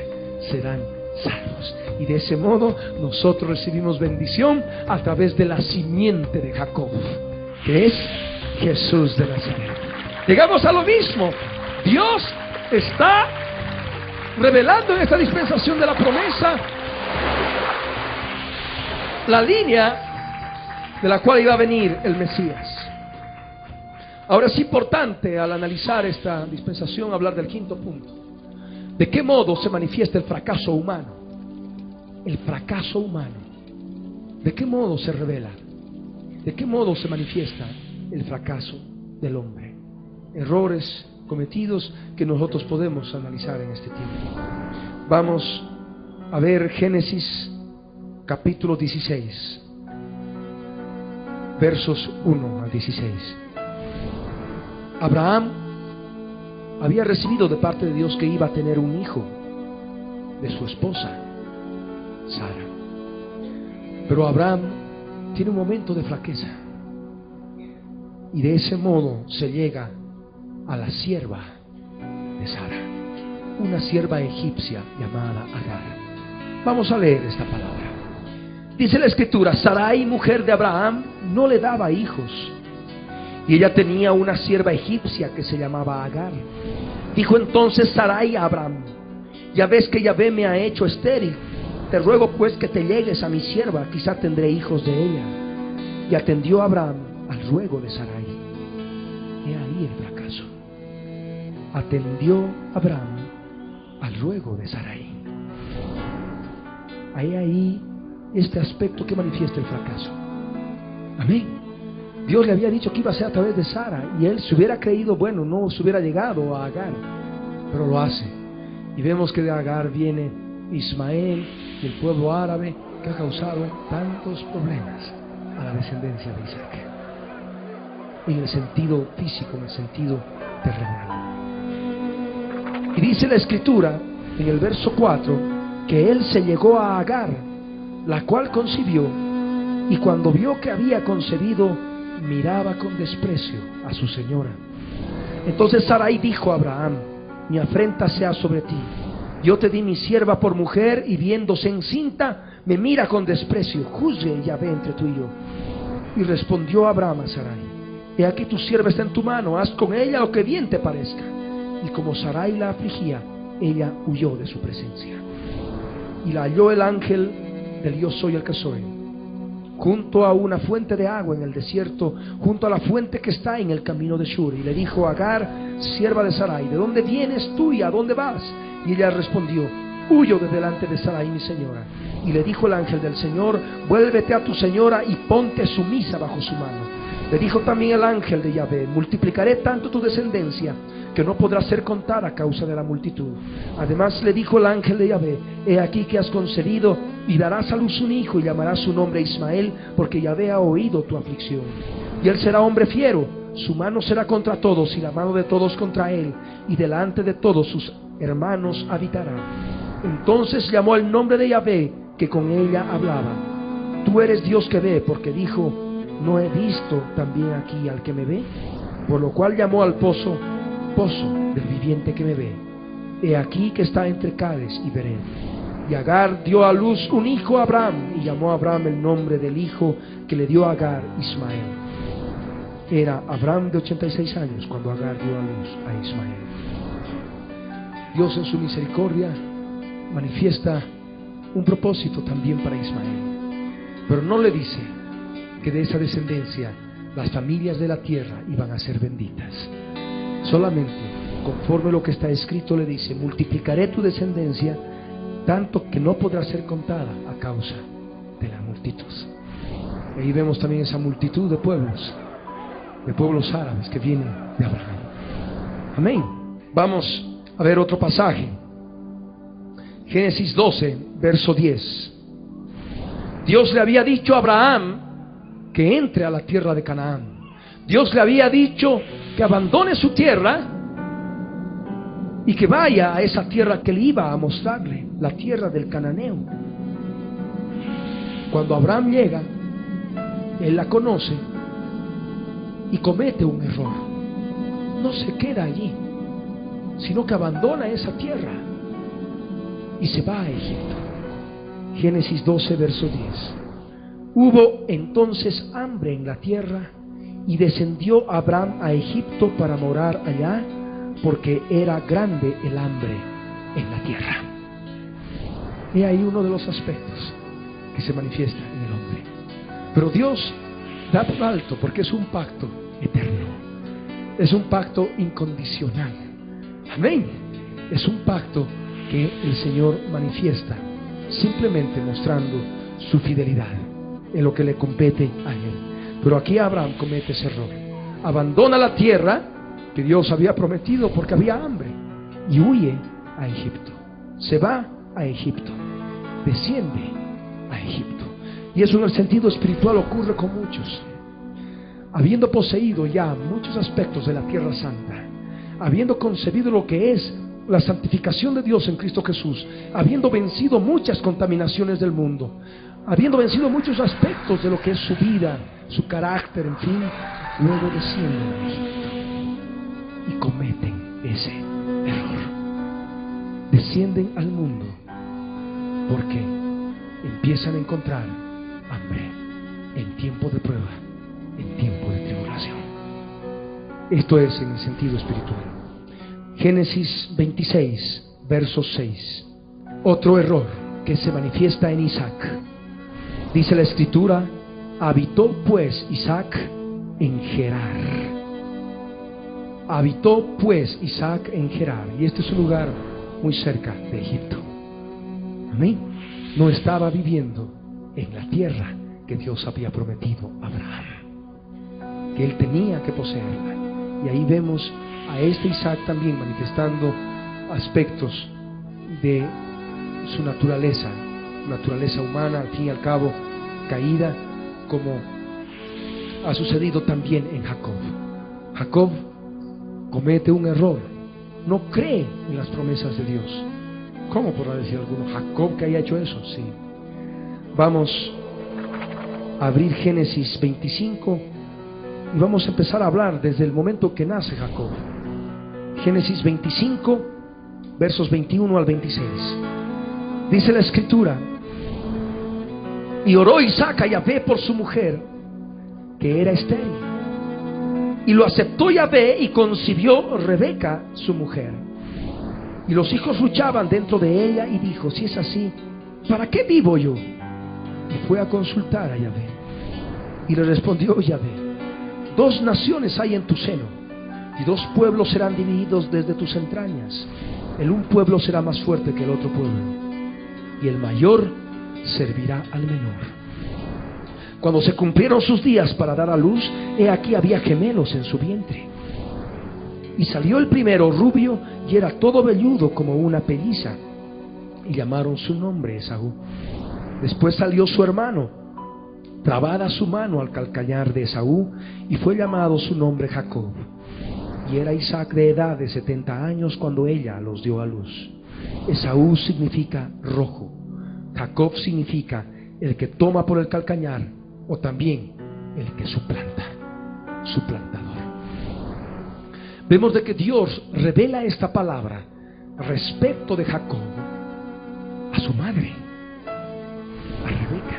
serán salvos. Y de ese modo nosotros recibimos bendición a través de la simiente de Jacob, que es Jesús de Nazaret. Llegamos a lo mismo. Dios está revelando en esta dispensación de la promesa la línea de la cual iba a venir el Mesías. Ahora es importante, al analizar esta dispensación, hablar del quinto punto. ¿De qué modo se manifiesta el fracaso humano? El fracaso humano. ¿De qué modo se revela? ¿De qué modo se manifiesta el fracaso del hombre? Errores cometidos que nosotros podemos analizar en este tiempo. Vamos a ver Génesis capítulo 16, versos 1 al 16. Abraham había recibido de parte de Dios que iba a tener un hijo de su esposa Sara. Pero Abraham tiene un momento de flaqueza, y de ese modo se llega a la sierva de Sara, una sierva egipcia llamada Agar. Vamos a leer esta palabra. Dice la escritura: Sarai, mujer de Abraham, no le daba hijos, y ella tenía una sierva egipcia que se llamaba Agar. Dijo entonces Sarai a Abraham: ya ves que Yahvé me ha hecho estéril, te ruego pues que te llegues a mi sierva, quizá tendré hijos de ella. Y atendió Abraham al ruego de Sarai. He ahí el fracaso. Atendió Abraham al ruego de Sarai. Hay ahí este aspecto que manifiesta el fracaso. Amén. Dios le había dicho que iba a ser a través de Sara, y él, si hubiera creído, bueno, no se hubiera llegado a Agar, pero lo hace. Y vemos que de Agar viene Ismael y el pueblo árabe, que ha causado tantos problemas a la descendencia de Isaac, en el sentido físico, en el sentido terrenal. Y dice la escritura en el verso 4 que él se llegó a Agar, la cual concibió, y cuando vio que había concebido, miraba con desprecio a su señora. Entonces Sarai dijo a Abraham: mi afrenta sea sobre ti, yo te di mi sierva por mujer, y viéndose encinta me mira con desprecio. Juzgue Yahvé entre tú y yo. Y respondió Abraham a Sarai: he aquí tu sierva está en tu mano, haz con ella lo que bien te parezca. Y como Sarai la afligía, ella huyó de su presencia. Y la halló el ángel del yo soy el que soy, junto a una fuente de agua en el desierto, junto a la fuente que está en el camino de Shur. Y le dijo a Agar, sierva de Sarai: ¿de dónde vienes tú y a dónde vas? Y ella respondió: huyo de delante de Sarai mi señora. Y le dijo el ángel del Señor: vuélvete a tu señora y ponte sumisa bajo su mano. Le dijo también el ángel de Yahvé: multiplicaré tanto tu descendencia que no podrá ser contada a causa de la multitud. Además le dijo el ángel de Yahvé: he aquí que has concebido y darás a luz un hijo, y llamarás su nombre Ismael, porque Yahvé ha oído tu aflicción. Y él será hombre fiero, su mano será contra todos y la mano de todos contra él, y delante de todos sus hermanos habitará. Entonces llamó el nombre de Yahvé que con ella hablaba: tú eres Dios que ve, porque dijo: ¿no he visto también aquí al que me ve? Por lo cual llamó al pozo: pozo del viviente que me ve. He aquí que está entre Cades y Bered. Y Agar dio a luz un hijo a Abraham, y llamó a Abraham el nombre del hijo que le dio a Agar, Ismael. Era Abraham de 86 años cuando Agar dio a luz a Ismael. Dios en su misericordia manifiesta un propósito también para Ismael, pero no le dice que de esa descendencia las familias de la tierra iban a ser benditas. Solamente, conforme lo que está escrito, le dice: multiplicaré tu descendencia tanto que no podrá ser contada a causa de la multitud. Y ahí vemos también esa multitud de pueblos árabes que vienen de Abraham. Amén. Vamos a ver otro pasaje. Génesis 12, verso 10. Dios le había dicho a Abraham que entre a la tierra de Canaán. Dios le había dicho que abandone su tierra y que vaya a esa tierra que le iba a mostrarle, la tierra del cananeo. Cuando Abraham llega, él la conoce y comete un error. No se queda allí, sino que abandona esa tierra y se va a Egipto. Génesis 12, verso 10. Hubo entonces hambre en la tierra y descendió Abraham a Egipto para morar allá, porque era grande el hambre en la tierra. He ahí uno de los aspectos que se manifiesta en el hombre. Pero Dios da por alto, porque es un pacto eterno, es un pacto incondicional. Amén. Es un pacto que el Señor manifiesta simplemente mostrando su fidelidad en lo que le compete a Él. Pero aquí Abraham comete ese error. Abandona la tierra que Dios había prometido porque había hambre y huye a Egipto. Se va a Egipto, desciende a Egipto. Y eso en el sentido espiritual ocurre con muchos. Habiendo poseído ya muchos aspectos de la tierra santa, habiendo concebido lo que es la santificación de Dios en Cristo Jesús, habiendo vencido muchas contaminaciones del mundo, habiendo vencido muchos aspectos de lo que es su vida, su carácter, en fin, luego descienden a Egipto y cometen ese error. Descienden al mundo porque empiezan a encontrar hambre en tiempo de prueba, en tiempo de tribulación. Esto es en el sentido espiritual. Génesis 26, verso 6. Otro error que se manifiesta en Isaac. Dice la Escritura: habitó pues Isaac en Gerar. Habitó pues Isaac en Gerar. Y este es un lugar muy cerca de Egipto. Amén. No estaba viviendo en la tierra que Dios había prometido a Abraham, que él tenía que poseerla. Y ahí vemos a este Isaac también manifestando aspectos de su naturaleza humana, al fin y al cabo caída, como ha sucedido también en Jacob. Jacob comete un error, no cree en las promesas de Dios. ¿Cómo podrá decir alguno? Jacob que haya hecho eso. Sí. Vamos a abrir Génesis 25 y vamos a empezar a hablar desde el momento que nace Jacob. Génesis 25, versos 21 al 26. Dice la Escritura: y oró Isaac a Yahvé por su mujer, que era estéril, y lo aceptó Yahvé, y concibió Rebeca su mujer. Y los hijos luchaban dentro de ella, y dijo: si es así, ¿para qué vivo yo? Y fue a consultar a Yahvé, y le respondió Yahvé: 2 naciones hay en tu seno, y 2 pueblos serán divididos desde tus entrañas. El un pueblo será más fuerte que el otro pueblo, y el mayor servirá al menor. Cuando se cumplieron sus días para dar a luz, he aquí había gemelos en su vientre. Y salió el primero rubio, y era todo velludo como una pelliza, y llamaron su nombre Esaú. Después salió su hermano, trabada su mano al calcañar de Esaú, y fue llamado su nombre Jacob. Y era Isaac de edad de 70 años cuando ella los dio a luz. Esaú significa rojo, Jacob significa el que toma por el calcañar, o también el que suplanta, suplantador. Vemos de que Dios revela esta palabra respecto de Jacob a su madre, a Rebeca,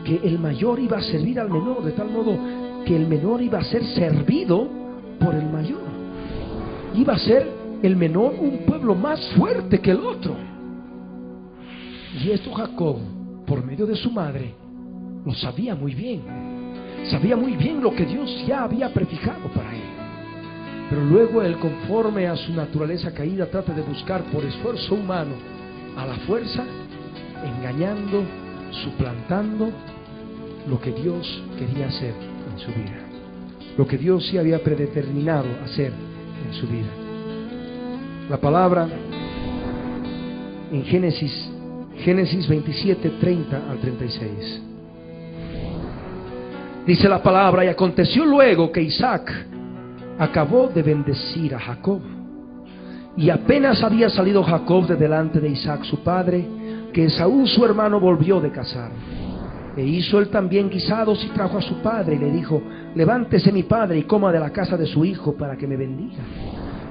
que el mayor iba a servir al menor, de tal modo que el menor iba a ser servido por el mayor. Iba a ser el menor un pueblo más fuerte que el otro. Y esto Jacob, por medio de su madre, lo sabía muy bien. Sabía muy bien lo que Dios ya había prefijado para él. Pero luego él, conforme a su naturaleza caída, trata de buscar por esfuerzo humano, a la fuerza, engañando, suplantando lo que Dios quería hacer en su vida, lo que Dios sí había predeterminado hacer en su vida. La palabra en Génesis 27, 30 al 36. Dice la palabra: y aconteció luego que Isaac acabó de bendecir a Jacob, y apenas había salido Jacob de delante de Isaac su padre, que Esaú su hermano volvió de cazar. E hizo él también guisados y trajo a su padre, y le dijo: levántese mi padre y coma de la casa de su hijo, para que me bendiga.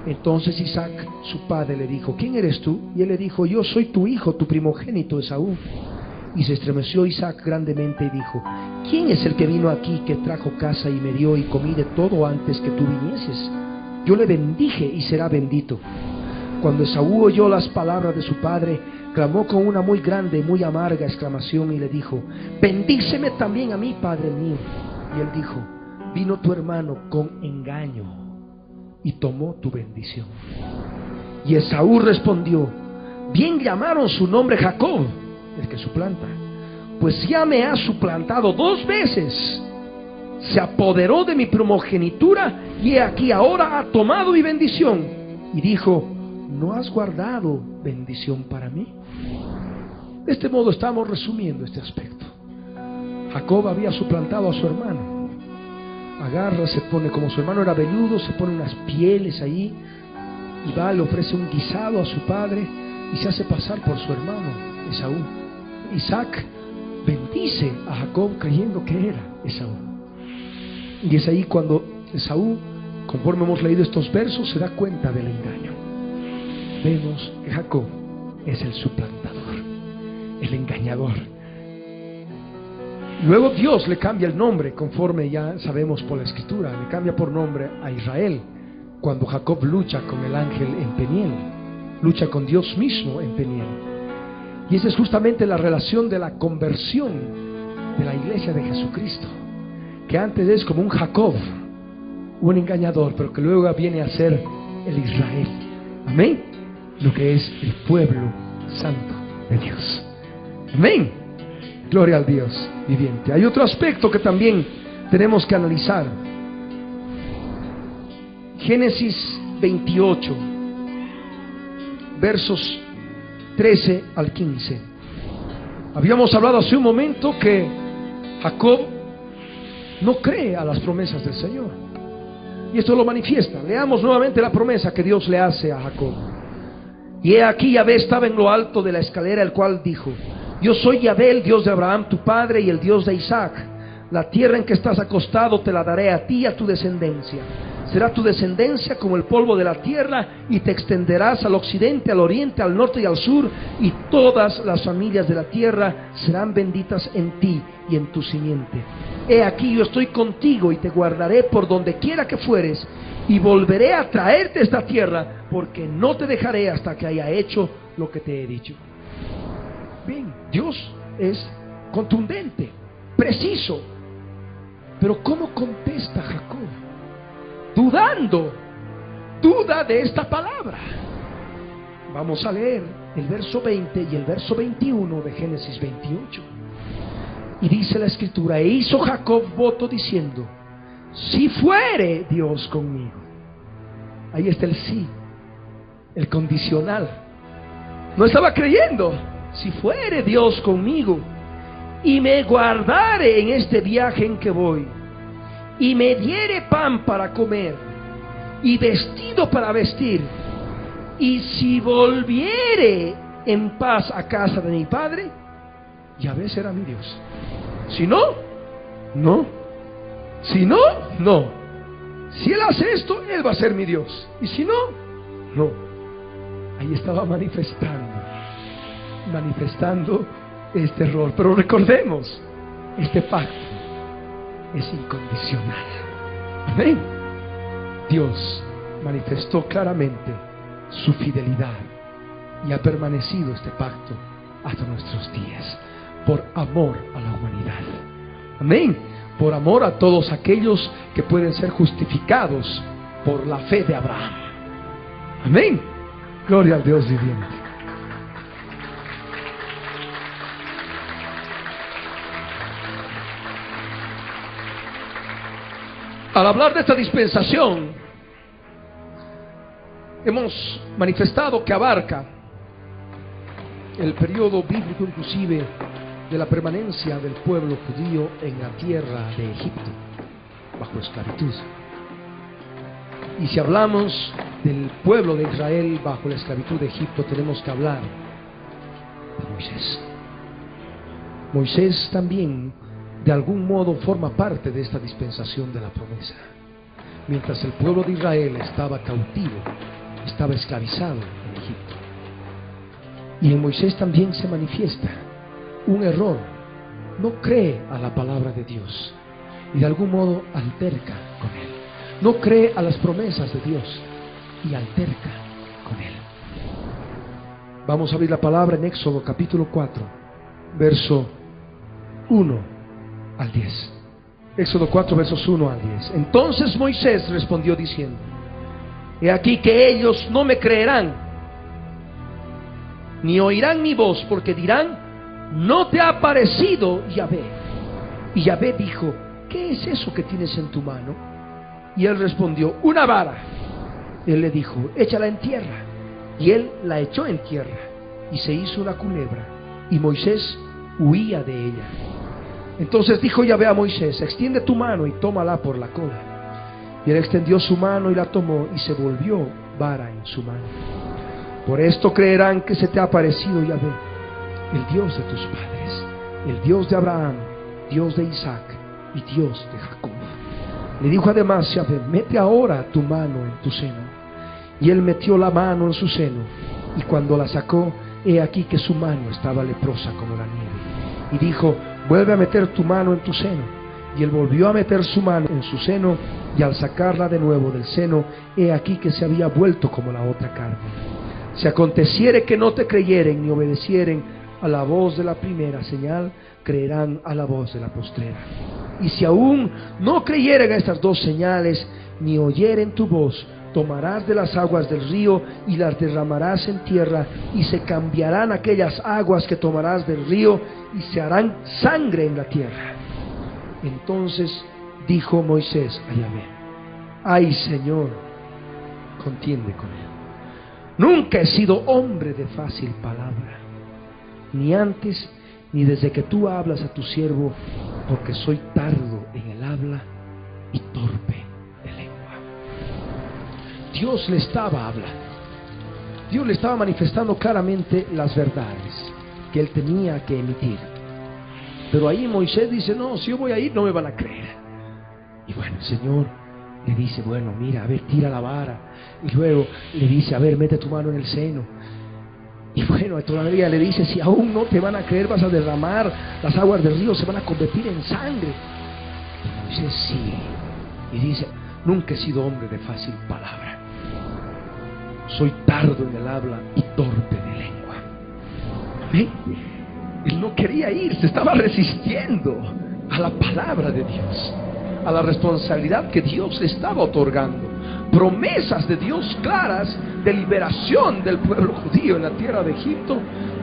Entonces Isaac su padre le dijo: ¿quién eres tú? Y él le dijo: yo soy tu hijo, tu primogénito Esaú. Y se estremeció Isaac grandemente y dijo: ¿quién es el que vino aquí, que trajo casa y me dio y comí de todo antes que tú vinieses? Yo le bendije y será bendito. Cuando Esaú oyó las palabras de su padre, clamó con una muy grande y muy amarga exclamación y le dijo: bendíceme también a mí, padre mío. Y él dijo: vino tu hermano con engaño y tomó tu bendición. Y Esaú respondió: bien llamaron su nombre Jacob, el que suplanta, pues ya me ha suplantado 2 veces. Se apoderó de mi primogenitura, y he aquí ahora ha tomado mi bendición. Y dijo: ¿no has guardado bendición para mí? De este modo estamos resumiendo este aspecto. Jacob había suplantado a su hermano. Agarra, se pone, como su hermano era velludo, se pone unas pieles ahí, y va, le ofrece un guisado a su padre, y se hace pasar por su hermano Esaú. Isaac bendice a Jacob creyendo que era Esaú. Y es ahí cuando Esaú, conforme hemos leído estos versos, se da cuenta del engaño. Vemos que Jacob es el suplantador, el engañador. Luego Dios le cambia el nombre, conforme ya sabemos por la Escritura, le cambia por nombre a Israel, cuando Jacob lucha con el ángel en Peniel, lucha con Dios mismo en Peniel. Y esa es justamente la relación de la conversión de la iglesia de Jesucristo, que antes es como un Jacob, un engañador, pero que luego viene a ser el Israel. Amén. Lo que es el pueblo santo de Dios. Amén. Gloria al Dios viviente. Hay otro aspecto que también tenemos que analizar. Génesis 28, versos 13 al 15. Habíamos hablado hace un momento que Jacob no cree a las promesas del Señor, y esto lo manifiesta. Leamos nuevamente la promesa que Dios le hace a Jacob. Y he aquí Yahvé estaba en lo alto de la escalera, el cual dijo: yo soy Yahvé, el Dios de Abraham tu padre y el Dios de Isaac. La tierra en que estás acostado te la daré a ti y a tu descendencia. Será tu descendencia como el polvo de la tierra, y te extenderás al occidente, al oriente, al norte y al sur, y todas las familias de la tierra serán benditas en ti y en tu simiente. He aquí yo estoy contigo y te guardaré por donde quiera que fueres, y volveré a traerte a esta tierra, porque no te dejaré hasta que haya hecho lo que te he dicho. Bien, Dios es contundente, preciso. Pero ¿cómo contesta Jacob? Dudando, duda de esta palabra. Vamos a leer el verso 20 y el verso 21 de Génesis 28. Y dice la Escritura: e hizo Jacob voto diciendo: si fuere Dios conmigo. Ahí está el sí, el condicional. No estaba creyendo. Si fuere Dios conmigo, y me guardare en este viaje en que voy, y me diere pan para comer, y vestido para vestir, y si volviere en paz a casa de mi padre, Yahvé será mi Dios. Si no, no. Si no, no. Si Él hace esto, Él va a ser mi Dios. Y si no, no. Ahí estaba manifestando este error. Pero recordemos, este pacto es incondicional. Amén. Dios manifestó claramente su fidelidad, y ha permanecido este pacto hasta nuestros días, por amor a la humanidad. Amén. Por amor a todos aquellos que pueden ser justificados por la fe de Abraham. Amén. Gloria al Dios viviente. Al hablar de esta dispensación, hemos manifestado que abarca el periodo bíblico, inclusive de la permanencia del pueblo judío en la tierra de Egipto, bajo esclavitud. Y si hablamos del pueblo de Israel bajo la esclavitud de Egipto, tenemos que hablar de Moisés. Moisés también, de algún modo, forma parte de esta dispensación de la promesa. Mientras el pueblo de Israel estaba cautivo, estaba esclavizado en Egipto. Y en Moisés también se manifiesta un error. No cree a la palabra de Dios y de algún modo alterca con él. No cree a las promesas de Dios y alterca con él. Vamos a abrir la palabra en Éxodo capítulo 4, verso 1 al 10. Éxodo 4, versos 1 al 10. Entonces Moisés respondió diciendo: he aquí que ellos no me creerán, ni oirán mi voz, porque dirán: no te ha aparecido Yahvé. Y Yahvé dijo: ¿qué es eso que tienes en tu mano? Y él respondió: una vara. Él le dijo: échala en tierra. Y él la echó en tierra, y se hizo una culebra, y Moisés huía de ella. Entonces dijo Yahvé a Moisés: extiende tu mano y tómala por la cola. Y él extendió su mano y la tomó, y se volvió vara en su mano. Por esto creerán que se te ha aparecido Yahvé, el Dios de tus padres, el Dios de Abraham, Dios de Isaac y Dios de Jacob. Le dijo además Yahvé: mete ahora tu mano en tu seno. Y él metió la mano en su seno, y cuando la sacó, he aquí que su mano estaba leprosa como la nieve. Y dijo: vuelve a meter tu mano en tu seno. Y él volvió a meter su mano en su seno, y al sacarla de nuevo del seno, he aquí que se había vuelto como la otra carne. Si aconteciere que no te creyeren ni obedecieren a la voz de la primera señal, creerán a la voz de la postrera. Y si aún no creyeren a estas dos señales, ni oyeren tu voz, tomarás de las aguas del río y las derramarás en tierra, y se cambiarán aquellas aguas que tomarás del río, y se harán sangre en la tierra. Entonces dijo Moisés a Yahvé: ay, Señor, contiende con él. Nunca he sido hombre de fácil palabra, ni antes ni desde que tú hablas a tu siervo, porque soy tardo en el habla y torpe de lengua. Dios le estaba hablando. Dios le estaba manifestando claramente las verdades que él tenía que emitir. Pero ahí Moisés dice: no, si yo voy a ir no me van a creer. Y bueno, el Señor le dice: bueno, mira, a ver, tira la vara. Y luego le dice: a ver, mete tu mano en el seno. Y bueno, todavía le dice: si aún no te van a creer, vas a derramar las aguas del río, se van a convertir en sangre. Y Moisés sí. Y dice: nunca he sido hombre de fácil palabra. Soy tardo en el habla y torpe de lengua. ¿Ven? Él no quería ir, se estaba resistiendo a la palabra de Dios, a la responsabilidad que Dios le estaba otorgando. Promesas de Dios claras de liberación del pueblo judío en la tierra de Egipto,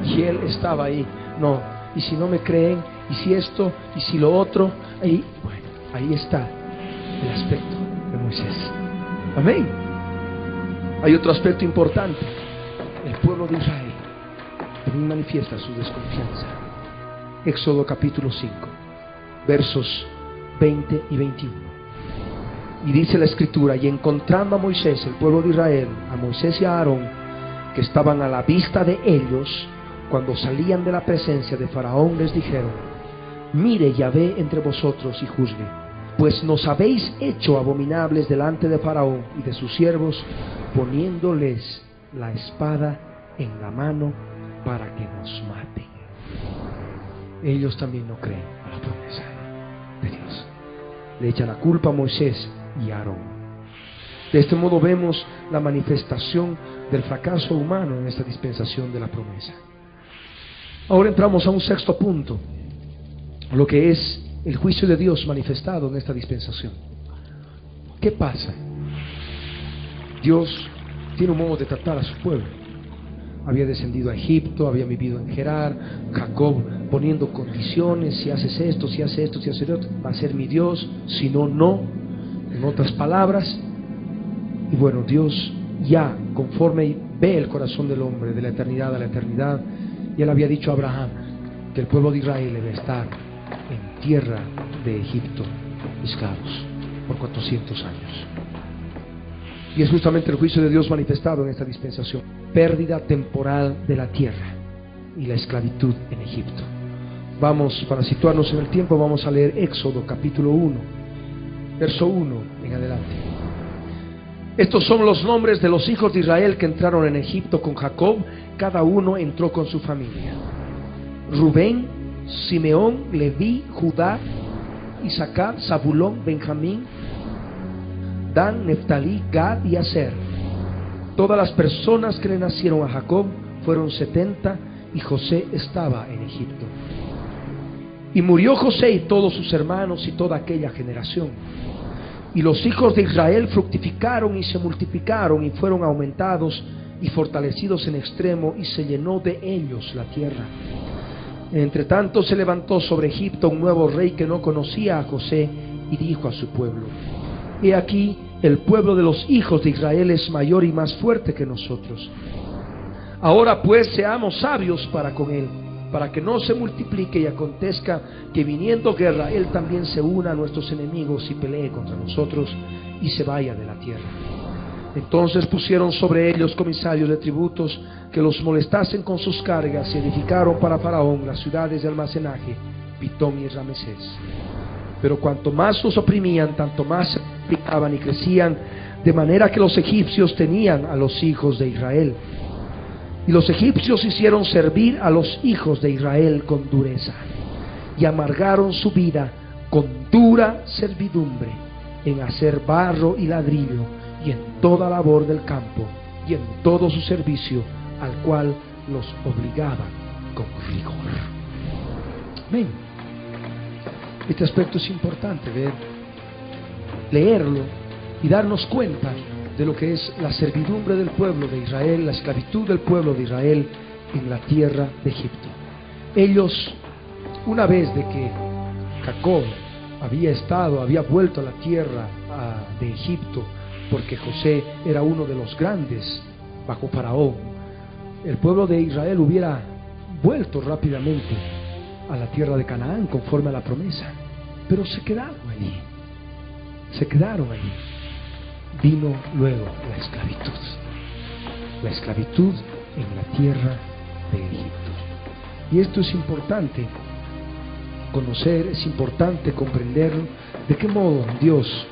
y él estaba ahí. No, y si no me creen, y si esto, y si lo otro, ahí, bueno, ahí está el aspecto de Moisés. Amén. Hay otro aspecto importante. El pueblo de Israel también manifiesta su desconfianza. Éxodo capítulo 5, versos 20 y 21. Y dice la escritura: y encontrando a Moisés, el pueblo de Israel, a Moisés y a Aarón, que estaban a la vista de ellos, cuando salían de la presencia de Faraón, les dijeron: mire Yahvé entre vosotros y juzgue, pues nos habéis hecho abominables delante de Faraón y de sus siervos, poniéndoles la espada en la mano para que nos maten. Ellos también no creen a la promesa de Dios. Le echan la culpa a Moisés y a Aarón. De este modo vemos la manifestación del fracaso humano en esta dispensación de la promesa. Ahora entramos a un sexto punto, lo que es el juicio de Dios manifestado en esta dispensación. ¿Qué pasa? Dios tiene un modo de tratar a su pueblo. Había descendido a Egipto, había vivido en Gerar, Jacob poniendo condiciones: si haces esto, si haces esto, si haces esto, va a ser mi Dios, si no, no. En otras palabras, y bueno, Dios ya conforme ve el corazón del hombre de la eternidad a la eternidad, y él había dicho a Abraham: que el pueblo de Israel debe estar en tierra de Egipto, esclavos, por 400 años. Y es justamente el juicio de Dios manifestado en esta dispensación: pérdida temporal de la tierra y la esclavitud en Egipto. Vamos, para situarnos en el tiempo, vamos a leer Éxodo capítulo 1, verso 1 en adelante. Estos son los nombres de los hijos de Israel que entraron en Egipto con Jacob. Cada uno entró con su familia: Rubén, Simeón, Leví, Judá, Isaacar, Zabulón, Benjamín, Dan, Neftalí, Gad y Aser. Todas las personas que le nacieron a Jacob fueron 70, y José estaba en Egipto. Y murió José y todos sus hermanos y toda aquella generación. Y los hijos de Israel fructificaron y se multiplicaron y fueron aumentados y fortalecidos en extremo, y se llenó de ellos la tierra. Entre tanto se levantó sobre Egipto un nuevo rey que no conocía a José, y dijo a su pueblo: He aquí, el pueblo de los hijos de Israel es mayor y más fuerte que nosotros. Ahora pues seamos sabios para con él, para que no se multiplique y acontezca que viniendo guerra él también se una a nuestros enemigos y pelee contra nosotros y se vaya de la tierra. Entonces pusieron sobre ellos comisarios de tributos que los molestasen con sus cargas, y edificaron para Faraón las ciudades de almacenaje, Pitón y Ramesés. Pero cuanto más los oprimían, tanto más se multiplicaban y crecían, de manera que los egipcios tenían a los hijos de Israel. Y los egipcios hicieron servir a los hijos de Israel con dureza, y amargaron su vida con dura servidumbre, en hacer barro y ladrillo, y en toda labor del campo, y en todo su servicio, al cual los obligaban con rigor. Amén. Este aspecto es importante leerlo y darnos cuenta de lo que es la servidumbre del pueblo de Israel, la esclavitud del pueblo de Israel en la tierra de Egipto. Ellos, una vez de que Jacob había vuelto a la tierra de Egipto, porque José era uno de los grandes bajo Faraón, el pueblo de Israel hubiera vuelto rápidamente a la tierra de Canaán conforme a la promesa, pero se quedaron allí. Vino luego la esclavitud en la tierra de Egipto. Y esto es importante conocer, es importante comprender de qué modo Dios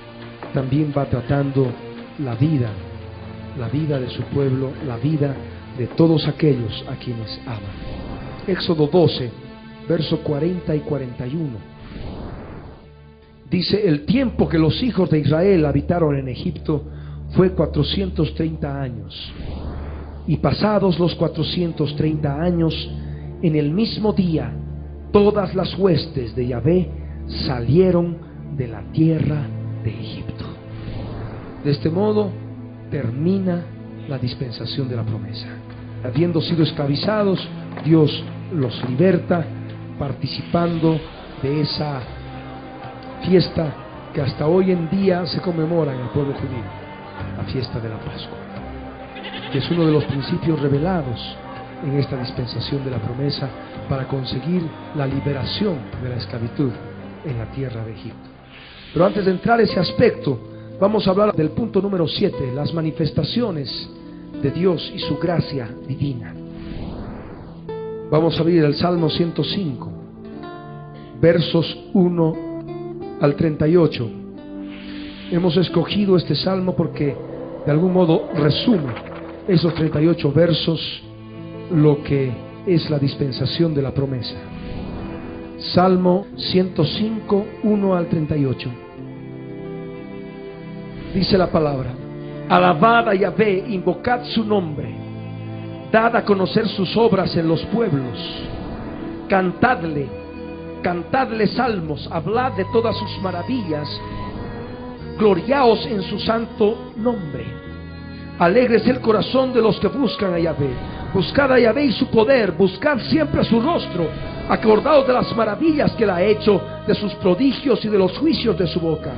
también va tratando la vida de su pueblo, la vida de todos aquellos a quienes ama. Éxodo 12, verso 40 y 41. Dice: el tiempo que los hijos de Israel habitaron en Egipto fue 430 años. Y pasados los 430 años, en el mismo día, todas las huestes de Yahvé salieron de la tierra de Egipto. De este modo termina la dispensación de la promesa. Habiendo sido esclavizados, Dios los liberta, participando de esa fiesta que hasta hoy en día se conmemora en el pueblo judío, la fiesta de la Pascua, que es uno de los principios revelados en esta dispensación de la promesa para conseguir la liberación de la esclavitud en la tierra de Egipto. Pero antes de entrar a ese aspecto, vamos a hablar del punto número 7, las manifestaciones de Dios y su gracia divina. Vamos a abrir el Salmo 105, versos 1 al 38. Hemos escogido este salmo porque de algún modo resume esos 38 versos lo que es la dispensación de la promesa. Salmo 105, 1 al 38. Dice la palabra: alabad a Yahvé, invocad su nombre, dad a conocer sus obras en los pueblos, cantadle salmos, hablad de todas sus maravillas, gloriaos en su santo nombre. Alégrese el corazón de los que buscan a Yahvé. Buscad a Yahvé y su poder, buscad siempre su rostro, acordaos de las maravillas que él ha hecho, de sus prodigios y de los juicios de su boca.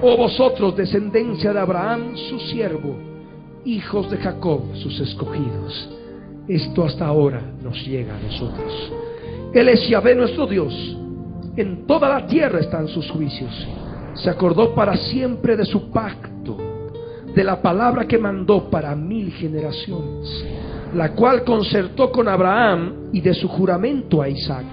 Oh vosotros, descendencia de Abraham, su siervo, hijos de Jacob, sus escogidos. Esto hasta ahora nos llega a nosotros. Él es Yahvé nuestro Dios. En toda la tierra están sus juicios. Se acordó para siempre de su pacto, de la palabra que mandó para 1000 generaciones, la cual concertó con Abraham, y de su juramento a Isaac.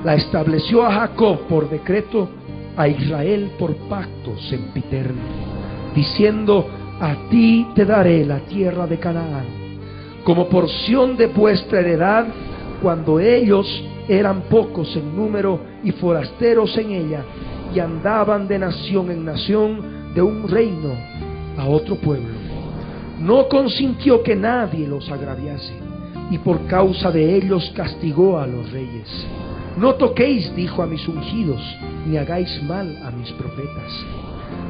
La estableció a Jacob por decreto, a Israel por pacto sempiterno, diciendo: a ti te daré la tierra de Canaán como porción de vuestra heredad, cuando ellos eran pocos en número y forasteros en ella, y andaban de nación en nación, de un reino a otro pueblo. No consintió que nadie los agraviase, y por causa de ellos castigó a los reyes. No toquéis, dijo, a mis ungidos, ni hagáis mal a mis profetas.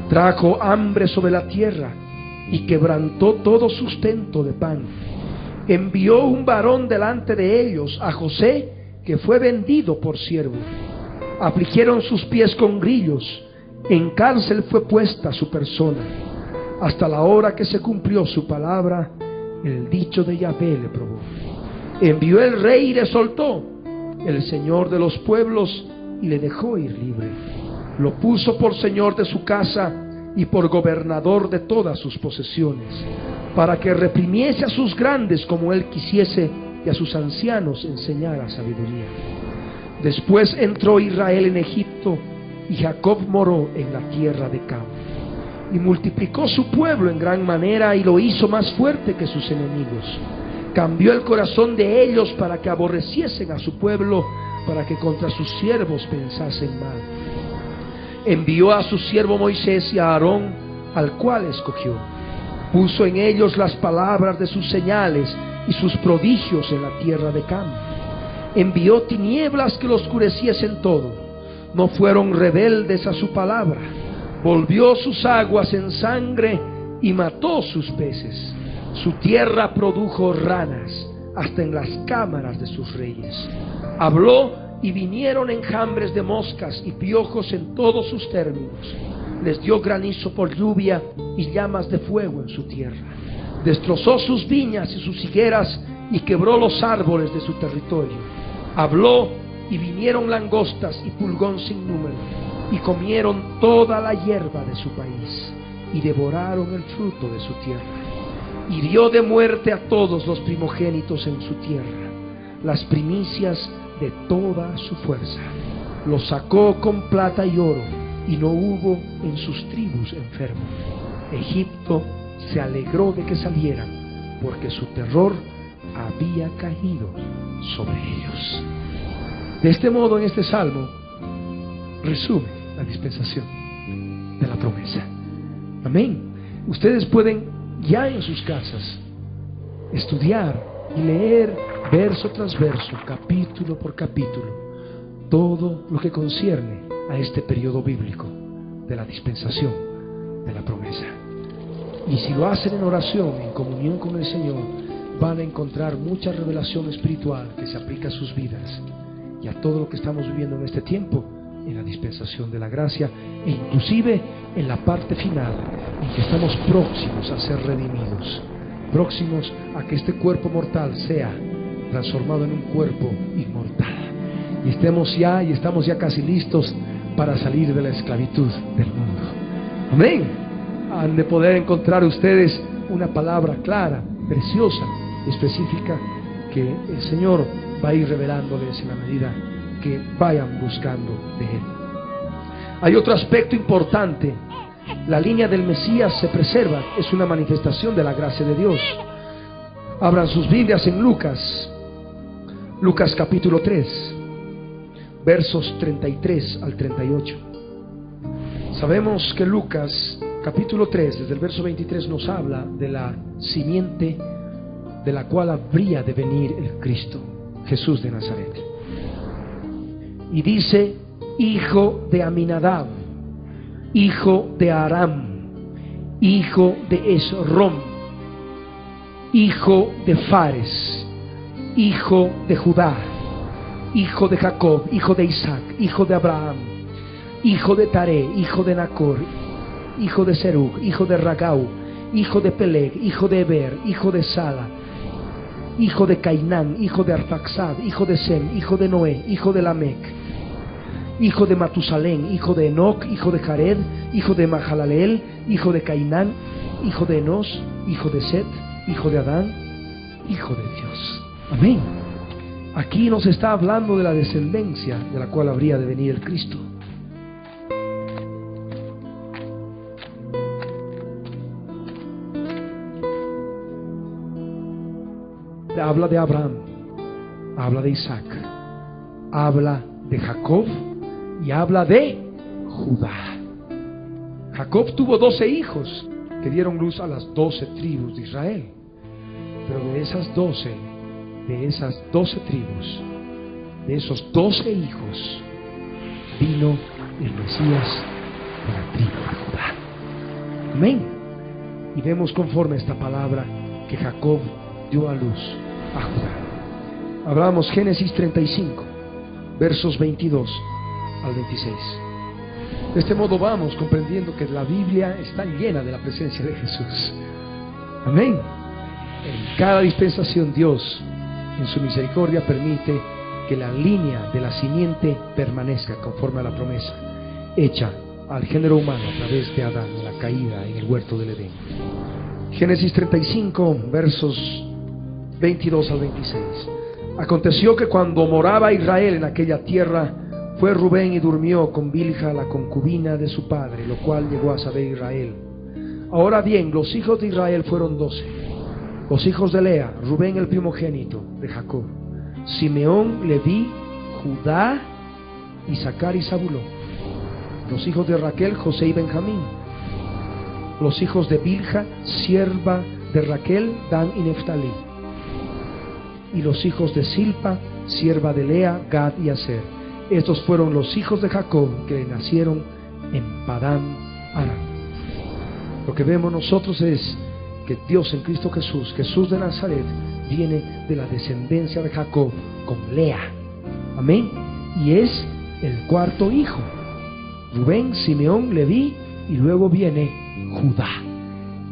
Trajo hambre sobre la tierra, y quebrantó todo sustento de pan. Envió un varón delante de ellos, a José, que fue vendido por siervo. Afligieron sus pies con grillos, en cárcel fue puesta su persona. Hasta la hora que se cumplió su palabra, el dicho de Yahvé le probó. Envió el rey y le soltó, el Señor de los pueblos, y le dejó ir libre. Lo puso por señor de su casa y por gobernador de todas sus posesiones, para que reprimiese a sus grandes como él quisiese, y a sus ancianos enseñara sabiduría. Después entró Israel en Egipto, y Jacob moró en la tierra de Cam. Y multiplicó su pueblo en gran manera, y lo hizo más fuerte que sus enemigos. Cambió el corazón de ellos para que aborreciesen a su pueblo, para que contra sus siervos pensasen mal. Envió a su siervo Moisés y a Aarón, al cual escogió. Puso en ellos las palabras de sus señales y sus prodigios en la tierra de Cam. Envió tinieblas que lo oscureciesen todo. No fueron rebeldes a su palabra. Volvió sus aguas en sangre y mató sus peces. Su tierra produjo ranas hasta en las cámaras de sus reyes. Habló y vinieron enjambres de moscas y piojos en todos sus términos. Les dio granizo por lluvia y llamas de fuego en su tierra. Destrozó sus viñas y sus higueras y quebró los árboles de su territorio. Habló y vinieron langostas y pulgón sin número, y comieron toda la hierba de su país, y devoraron el fruto de su tierra. Hirió de muerte a todos los primogénitos en su tierra, las primicias de toda su fuerza. Los sacó con plata y oro, y no hubo en sus tribus enfermo. Egipto se alegró de que salieran, porque su terror había caído sobre ellos. De este modo, en este salmo resume la dispensación de la promesa. Amén. Ustedes pueden ya en sus casas estudiar y leer verso tras verso, capítulo por capítulo, todo lo que concierne a este periodo bíblico de la dispensación de la promesa. Y si lo hacen en oración, en comunión con el Señor, van a encontrar mucha revelación espiritual que se aplica a sus vidas y a todo lo que estamos viviendo en este tiempo, en la dispensación de la gracia, e inclusive en la parte final, en que estamos próximos a ser redimidos, próximos a que este cuerpo mortal sea transformado en un cuerpo inmortal, y estamos ya casi listos para salir de la esclavitud del mundo. Amén. Han de poder encontrar ustedes una palabra clara, preciosa, específica, que el Señor va a ir revelándoles en la medida que vayan buscando de Él. Hay otro aspecto importante. La línea del Mesías se preserva, es una manifestación de la gracia de Dios. Abran sus Biblias en Lucas capítulo 3, versos 33 al 38. Sabemos que Lucas capítulo 3, desde el verso 23, nos habla de la simiente de la cual habría de venir el Cristo, Jesús de Nazaret. Y dice: hijo de Aminadab, hijo de Aram, hijo de Esrom, hijo de Fares, hijo de Judá, hijo de Jacob, hijo de Isaac, hijo de Abraham, hijo de Taré, hijo de Nacor, hijo de Serug, hijo de Ragau, hijo de Peleg, hijo de Eber, hijo de Sala, hijo de Cainán, hijo de Arfaxad, hijo de Sem, hijo de Noé, hijo de Lamec, hijo de Matusalén, hijo de Enoc, hijo de Jared, hijo de Mahalaleel, hijo de Cainán, hijo de Enos, hijo de Set, hijo de Adán, hijo de Dios. Amén. Aquí nos está hablando de la descendencia de la cual habría de venir el Cristo. Habla de Abraham, habla de Isaac, habla de Jacob y habla de Judá. Jacob tuvo 12 hijos que dieron luz a las 12 tribus de Israel. Pero de esas 12 tribus, de esos 12 hijos, vino el Mesías de la tribu de Judá. Amén. Y vemos conforme esta palabra que Jacob dio a luz a Judá. Hablamos Génesis 35, versos 22 al 26. De este modo vamos comprendiendo que la Biblia está llena de la presencia de Jesús. Amén. En cada dispensación Dios, en su misericordia, permite que la línea de la simiente permanezca conforme a la promesa hecha al género humano a través de Adán en la caída en el huerto del Edén. Génesis 35, versos 22 al 26. Aconteció que cuando moraba Israel en aquella tierra, fue Rubén y durmió con Bilha, la concubina de su padre, lo cual llegó a saber Israel. Ahora bien, los hijos de Israel fueron 12. Los hijos de Lea, Rubén el primogénito de Jacob, Simeón, Leví, Judá, Isaacar y Zabulón. Los hijos de Raquel, José y Benjamín. Los hijos de Bilha, sierva de Raquel, Dan y Neftalí. Y los hijos de Silpa, sierva de Lea, Gad y Aser. Estos fueron los hijos de Jacob que le nacieron en Padán Aram. Lo que vemos nosotros es que Dios en Cristo Jesús, Jesús de Nazaret, viene de la descendencia de Jacob con Lea. Amén. Y es el cuarto hijo. Rubén, Simeón, Leví, y luego viene Judá.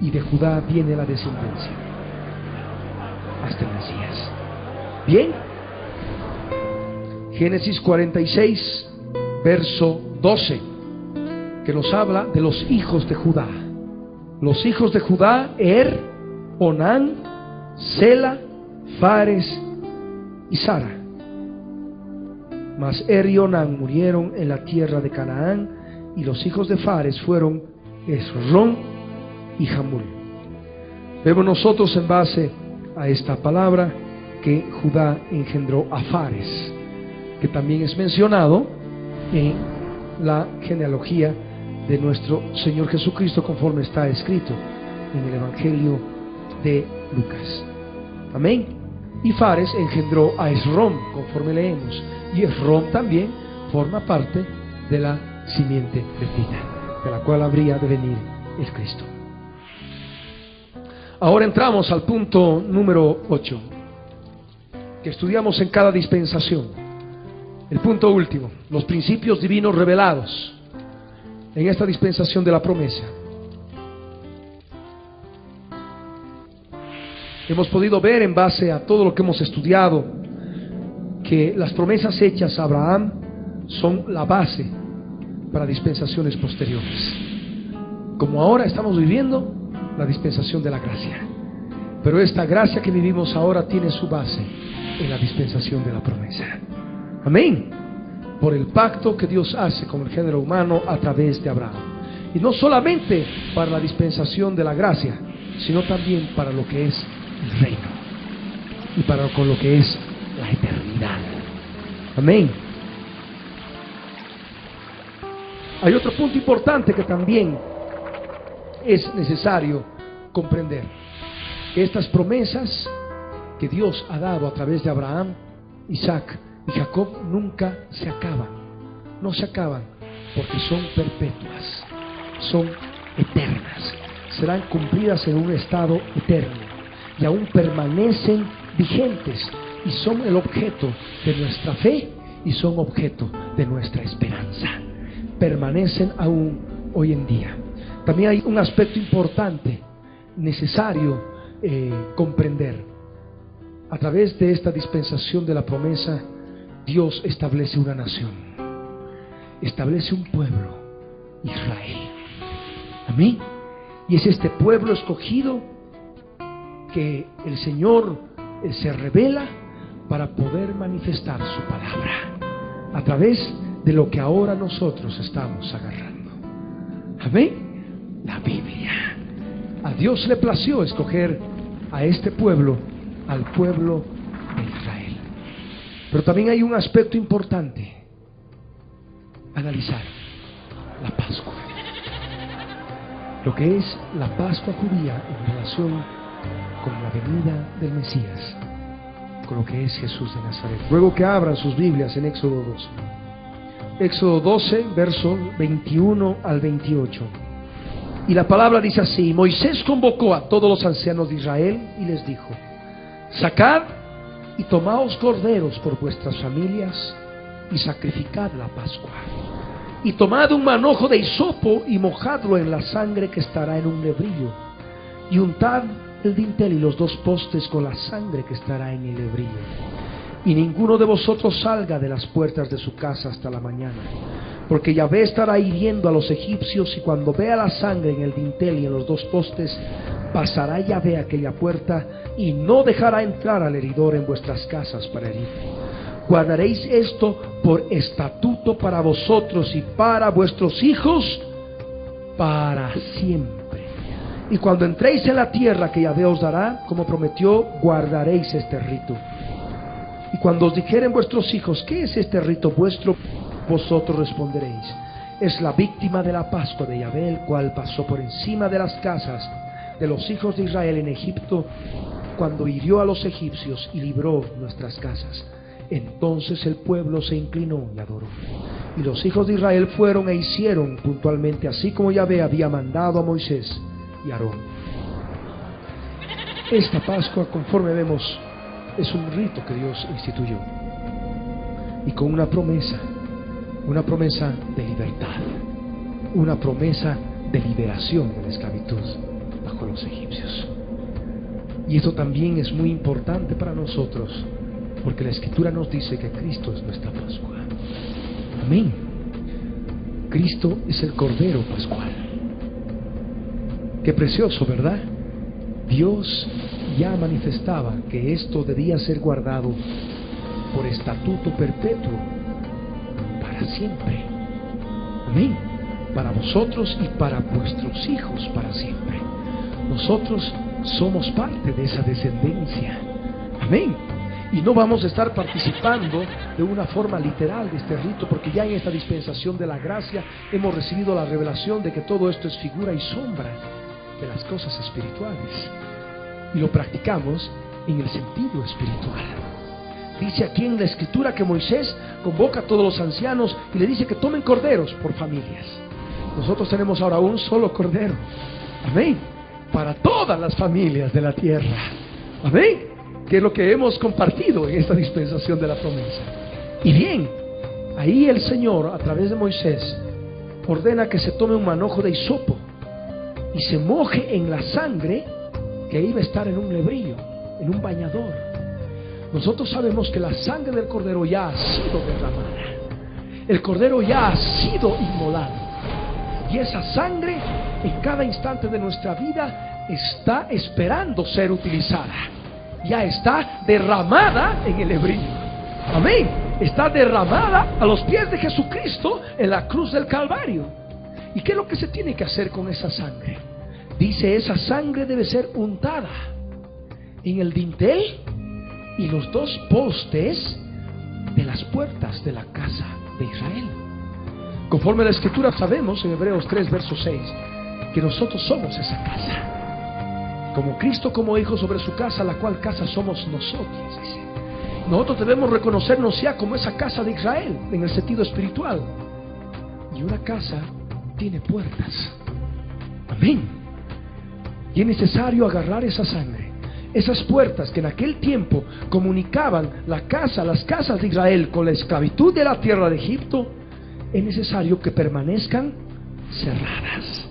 Y de Judá viene la descendencia hasta el Mesías. Bien. Génesis 46, verso 12, que nos habla de los hijos de Judá. Los hijos de Judá: Er, Onán, Sela, Fares y Sara. Mas Er y Onán murieron en la tierra de Canaán, y los hijos de Fares fueron Esrón y Jamul. Vemos nosotros en base a esta palabra que Judá engendró a Fares, que también es mencionado en la genealogía de nuestro Señor Jesucristo, conforme está escrito en el Evangelio de Lucas. Amén. Y Fares engendró a Esrom, conforme leemos, y Esrom también forma parte de la simiente bendita, de la cual habría de venir el Cristo. Ahora entramos al punto número 8, que estudiamos en cada dispensación. El punto último: los principios divinos revelados en esta dispensación de la promesa. Hemos podido ver, en base a todo lo que hemos estudiado, que las promesas hechas a Abraham son la base para dispensaciones posteriores, como ahora estamos viviendo la dispensación de la gracia. Pero esta gracia que vivimos ahora tiene su base en la dispensación de la promesa. Amén. Por el pacto que Dios hace con el género humano a través de Abraham. Y no solamente para la dispensación de la gracia, sino también para lo que es el reino y para con lo que es la eternidad. Amén. Hay otro punto importante que también es necesario comprender: que estas promesas que Dios ha dado a través de Abraham, Isaac y Jacob nunca se acaban. No se acaban, porque son perpetuas, son eternas, serán cumplidas en un estado eterno y aún permanecen vigentes, y son el objeto de nuestra fe y son objeto de nuestra esperanza. Permanecen aún hoy en día. También hay un aspecto importante necesario comprender. A través de esta dispensación de la promesa, Dios establece una nación, establece un pueblo, Israel. Amén. Y es este pueblo escogido que el Señor se revela para poder manifestar su palabra a través de lo que ahora nosotros estamos agarrando. Amén. La Biblia. A Dios le plació escoger a este pueblo, al pueblo de Israel. Pero también hay un aspecto importante: analizar la Pascua, lo que es la Pascua judía en relación con la venida del Mesías, con lo que es Jesús de Nazaret. Luego que abran sus Biblias en Éxodo 12. Éxodo 12, versos 21 al 28. Y la palabra dice así: Moisés convocó a todos los ancianos de Israel y les dijo: sacad y tomaos corderos por vuestras familias y sacrificad la Pascua. Y tomad un manojo de hisopo y mojadlo en la sangre que estará en un lebrillo, y untad el dintel y los dos postes con la sangre que estará en el lebrillo. Y ninguno de vosotros salga de las puertas de su casa hasta la mañana, porque Yahvé estará hiriendo a los egipcios, y cuando vea la sangre en el dintel y en los dos postes, pasará Yahvé aquella puerta y no dejará entrar al heridor en vuestras casas para herir. Guardaréis esto por estatuto para vosotros y para vuestros hijos para siempre. Y cuando entréis en la tierra que Yahvé os dará, como prometió, guardaréis este rito. Y cuando os dijeren vuestros hijos: ¿qué es este rito vuestro?, vosotros responderéis: es la víctima de la Pascua de Yahvé, el cual pasó por encima de las casas de los hijos de Israel en Egipto, cuando hirió a los egipcios y libró nuestras casas. Entonces el pueblo se inclinó y adoró. Y los hijos de Israel fueron e hicieron puntualmente así como Yahvé había mandado a Moisés y Aarón. Esta Pascua, conforme vemos, es un rito que Dios instituyó, y con una promesa de libertad, una promesa de liberación de la esclavitud bajo los egipcios. Y esto también es muy importante para nosotros, porque la Escritura nos dice que Cristo es nuestra Pascua. Amén. Cristo es el Cordero Pascual. Qué precioso, ¿verdad? Dios ya manifestaba que esto debía ser guardado por estatuto perpetuo para siempre. Amén. Para vosotros y para vuestros hijos para siempre. Nosotros somos parte de esa descendencia. Amén. Y no vamos a estar participando de una forma literal de este rito, porque ya en esta dispensación de la gracia hemos recibido la revelación de que todo esto es figura y sombra de las cosas espirituales, y lo practicamos en el sentido espiritual. Dice aquí en la Escritura que Moisés convoca a todos los ancianos y le dice que tomen corderos por familias. Nosotros tenemos ahora un solo cordero, amén, para todas las familias de la tierra, amén, que es lo que hemos compartido en esta dispensación de la promesa. Y bien, ahí el Señor, a través de Moisés, ordena que se tome un manojo de hisopo y se moje en la sangre que iba a estar en un lebrillo, en un bañador. Nosotros sabemos que la sangre del cordero ya ha sido derramada, el cordero ya ha sido inmolado, y esa sangre en cada instante de nuestra vida está esperando ser utilizada. Ya está derramada en el lebrillo, amén, está derramada a los pies de Jesucristo en la cruz del Calvario. ¿Y qué es lo que se tiene que hacer con esa sangre? Dice, esa sangre debe ser untada en el dintel y los dos postes de las puertas de la casa de Israel. Conforme a la Escritura sabemos en Hebreos 3 verso 6 que nosotros somos esa casa, como Cristo como hijo sobre su casa, la cual casa somos nosotros, dice. Nosotros debemos reconocernos ya como esa casa de Israel en el sentido espiritual, y una casa tiene puertas, amén, y es necesario agarrar esa sangre, esas puertas que en aquel tiempo comunicaban las casas de Israel con la esclavitud de la tierra de Egipto. Es necesario que permanezcan cerradas.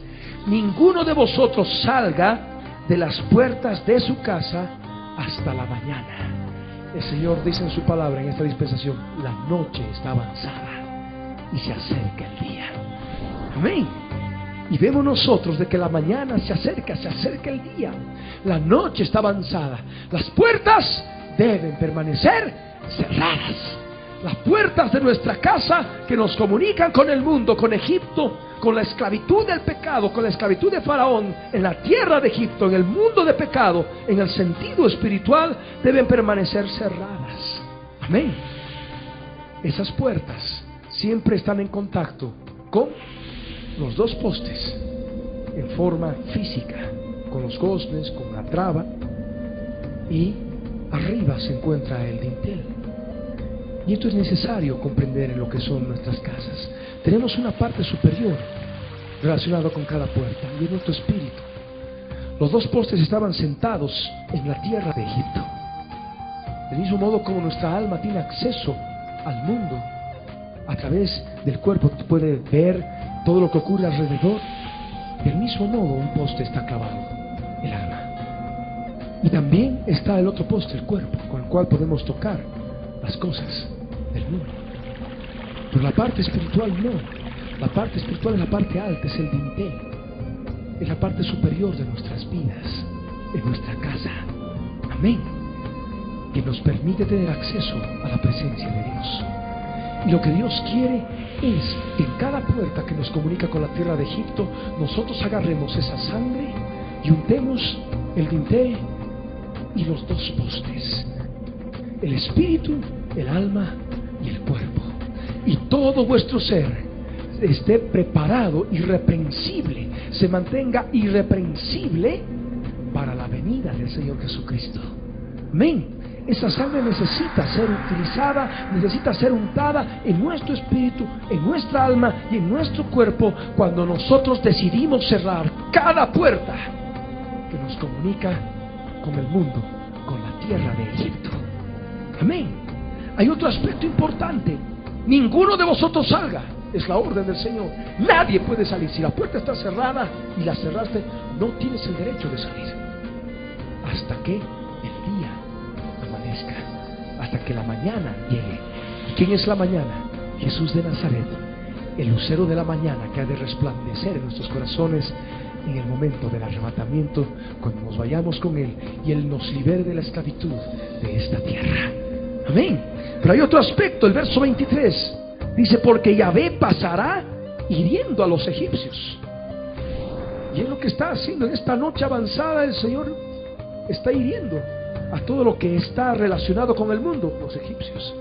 Ninguno de vosotros salga de las puertas de su casa hasta la mañana. El Señor dice en su palabra en esta dispensación: la noche está avanzada y se acerca el día. Amén. Y vemos nosotros de que la mañana se acerca el día. La noche está avanzada. Las puertas deben permanecer cerradas. Las puertas de nuestra casa que nos comunican con el mundo, con Egipto, con la esclavitud del pecado, con la esclavitud de Faraón, en la tierra de Egipto, en el mundo de pecado, en el sentido espiritual, deben permanecer cerradas. Amén. Esas puertas siempre están en contacto con los dos postes, en forma física, con los goznes, con la traba, y arriba se encuentra el dintel. Y esto es necesario comprender en lo que son nuestras casas. Tenemos una parte superior relacionada con cada puerta, y es nuestro espíritu. Los dos postes estaban sentados en la tierra de Egipto. Del mismo modo como nuestra alma tiene acceso al mundo a través del cuerpo, puede ver todo lo que ocurre alrededor. Del mismo modo, un poste está clavado, el alma. Y también está el otro poste, el cuerpo, con el cual podemos tocar las cosas del mundo. Pero la parte espiritual no. La parte espiritual es la parte alta, es el dintel. Es la parte superior de nuestras vidas, en nuestra casa. Amén. Que nos permite tener acceso a la presencia de Dios. Y lo que Dios quiere es que en cada puerta que nos comunica con la tierra de Egipto, nosotros agarremos esa sangre y untemos el dintel y los dos postes, el espíritu, el alma y el cuerpo, y todo vuestro ser esté preparado, irreprensible, se mantenga irreprensible para la venida del Señor Jesucristo. Amén. Esa sangre necesita ser utilizada, necesita ser untada en nuestro espíritu, en nuestra alma y en nuestro cuerpo, cuando nosotros decidimos cerrar cada puerta que nos comunica con el mundo, con la tierra de Egipto. Amén. Hay otro aspecto importante: ninguno de vosotros salga. Es la orden del Señor. Nadie puede salir. Si la puerta está cerrada y la cerraste, no tienes el derecho de salir hasta que el día amanezca, hasta que la mañana llegue. ¿Y quién es la mañana? Jesús de Nazaret, el lucero de la mañana que ha de resplandecer en nuestros corazones en el momento del arrebatamiento, cuando nos vayamos con Él y Él nos libere de la esclavitud de esta tierra. Amén. Pero hay otro aspecto, el verso 23 dice: porque Yahvé pasará hiriendo a los egipcios. Y es lo que está haciendo en esta noche avanzada. El Señor está hiriendo a todo lo que está relacionado con el mundo, los egipcios,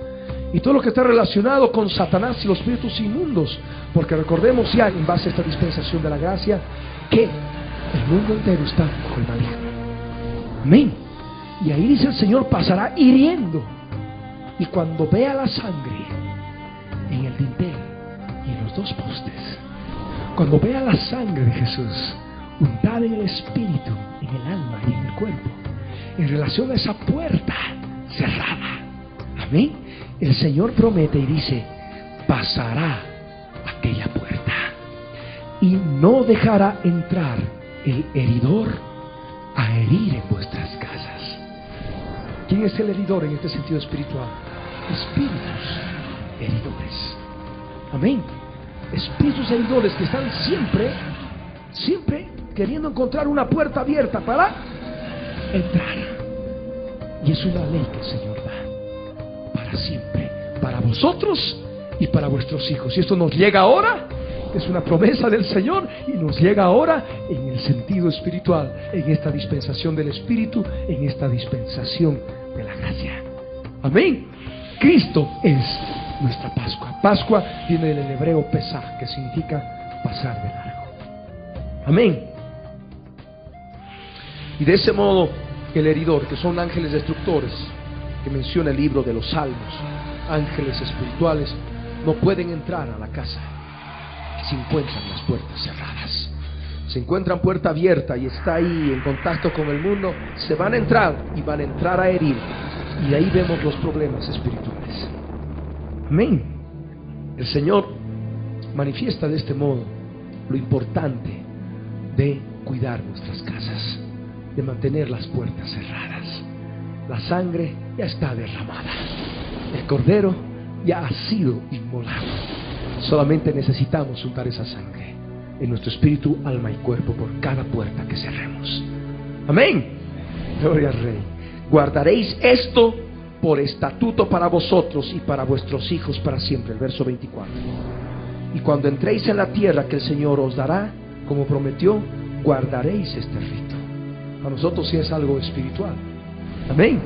y todo lo que está relacionado con Satanás y los espíritus inmundos. Porque recordemos ya, en base a esta dispensación de la gracia, que el mundo entero está bajo el maligno. Amén. Y ahí dice el Señor: pasará hiriendo. Y cuando vea la sangre en el dintel y en los dos postes, cuando vea la sangre de Jesús untada en el espíritu, en el alma y en el cuerpo, en relación a esa puerta cerrada, amén, el Señor promete y dice: pasará aquella puerta y no dejará entrar el heridor a herir en vuestras casas. ¿Quién es el heridor en este sentido espiritual? Espíritus heridores. Amén. Espíritus heridores que están siempre queriendo encontrar una puerta abierta para entrar. Y es una ley que el Señor da para siempre, para vosotros y para vuestros hijos. Y esto nos llega ahora, es una promesa del Señor, y nos llega ahora en el sentido espiritual, en esta dispensación del Espíritu, en esta dispensación de la gracia. Amén. Cristo es nuestra Pascua. Pascua viene del hebreo Pesaj, que significa pasar de largo. Amén. Y de ese modo, el heridor, que son ángeles destructores, que menciona el libro de los Salmos, ángeles espirituales, no pueden entrar a la casa si encuentran las puertas cerradas. Si encuentran puerta abierta y está ahí en contacto con el mundo, se van a entrar y van a entrar a herir. Y ahí vemos los problemas espirituales. Amén. El Señor manifiesta de este modo lo importante de cuidar nuestras casas, de mantener las puertas cerradas. La sangre ya está derramada. El cordero ya ha sido inmolado. Solamente necesitamos untar esa sangre en nuestro espíritu, alma y cuerpo por cada puerta que cerremos. Amén. Gloria al Rey. Guardaréis esto por estatuto para vosotros y para vuestros hijos para siempre. El verso 24. Y cuando entréis en la tierra que el Señor os dará, como prometió, guardaréis este rito. A nosotros sí es algo espiritual. Amén.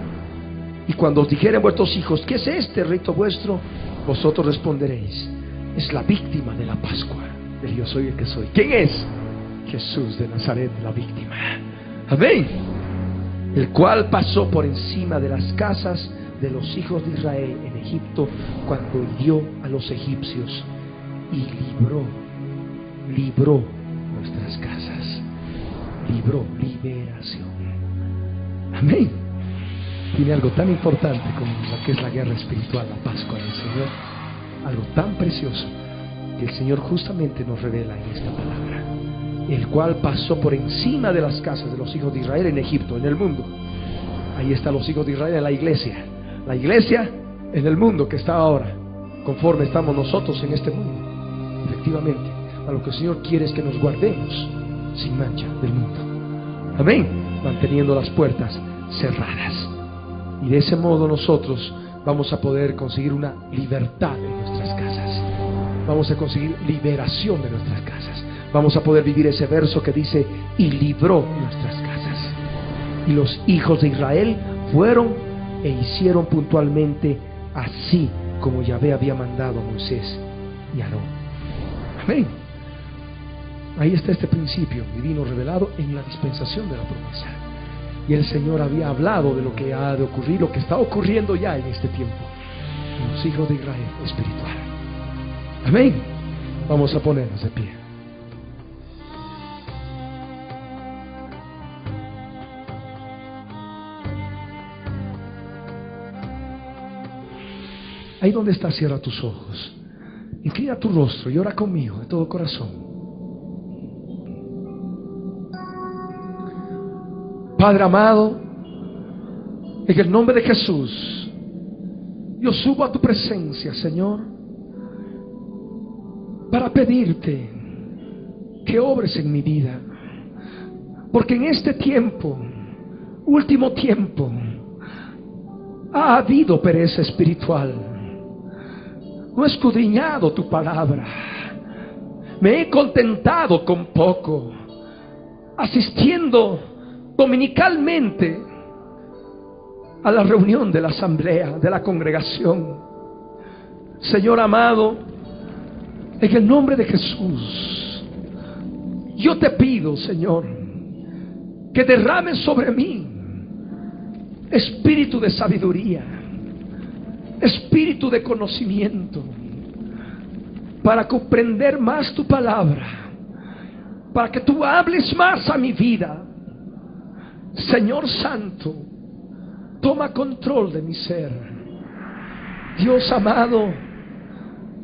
Y cuando os dijeren vuestros hijos, ¿qué es este rito vuestro? Vosotros responderéis: es la víctima de la Pascua, del yo soy el que soy. ¿Quién es? Jesús de Nazaret, la víctima. Amén. El cual pasó por encima de las casas de los hijos de Israel en Egipto, cuando hirió a los egipcios y libró nuestras casas. Libró, liberación. Amén. Tiene algo tan importante como lo que es la guerra espiritual, la Pascua del Señor. Algo tan precioso que el Señor justamente nos revela en esta palabra. El cual pasó por encima de las casas de los hijos de Israel en Egipto, en el mundo. Ahí están los hijos de Israel en la iglesia. La iglesia en el mundo que está ahora, conforme estamos nosotros en este mundo. Efectivamente, a lo que el Señor quiere es que nos guardemos sin mancha del mundo. Amén. Manteniendo las puertas cerradas. Y de ese modo nosotros vamos a poder conseguir una libertad en nuestras casas. Vamos a conseguir liberación de nuestras casas. Vamos a poder vivir ese verso que dice: y libró nuestras casas. Y los hijos de Israel fueron e hicieron puntualmente así como Yahvé había mandado a Moisés y a Aarón. Amén. Ahí está este principio divino revelado en la dispensación de la promesa. Y el Señor había hablado de lo que ha de ocurrir, lo que está ocurriendo ya en este tiempo en los hijos de Israel espiritual. Amén. Vamos a ponernos de pie. Ahí donde estás, cierra tus ojos, inclina tu rostro y ora conmigo de todo corazón. Padre amado, en el nombre de Jesús, yo subo a tu presencia, Señor, para pedirte que obres en mi vida, porque en este tiempo, último tiempo, ha habido pereza espiritual. No he escudriñado tu palabra, me he contentado con poco, asistiendo dominicalmente a la reunión de la asamblea, de la congregación. Señor amado, en el nombre de Jesús, yo te pido, Señor, que derrames sobre mí espíritu de sabiduría, espíritu de conocimiento, para comprender más tu palabra, para que tú hables más a mi vida. Señor Santo, toma control de mi ser. Dios amado,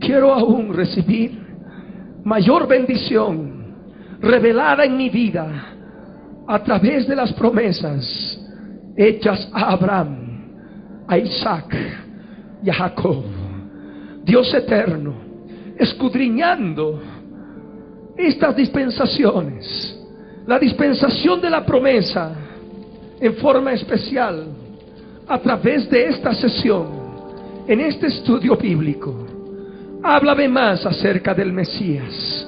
quiero aún recibir mayor bendición revelada en mi vida a través de las promesas hechas a Abraham, a Isaac y a Jacob. Dios eterno, escudriñando estas dispensaciones, la dispensación de la promesa en forma especial a través de esta sesión, en este estudio bíblico, háblame más acerca del Mesías,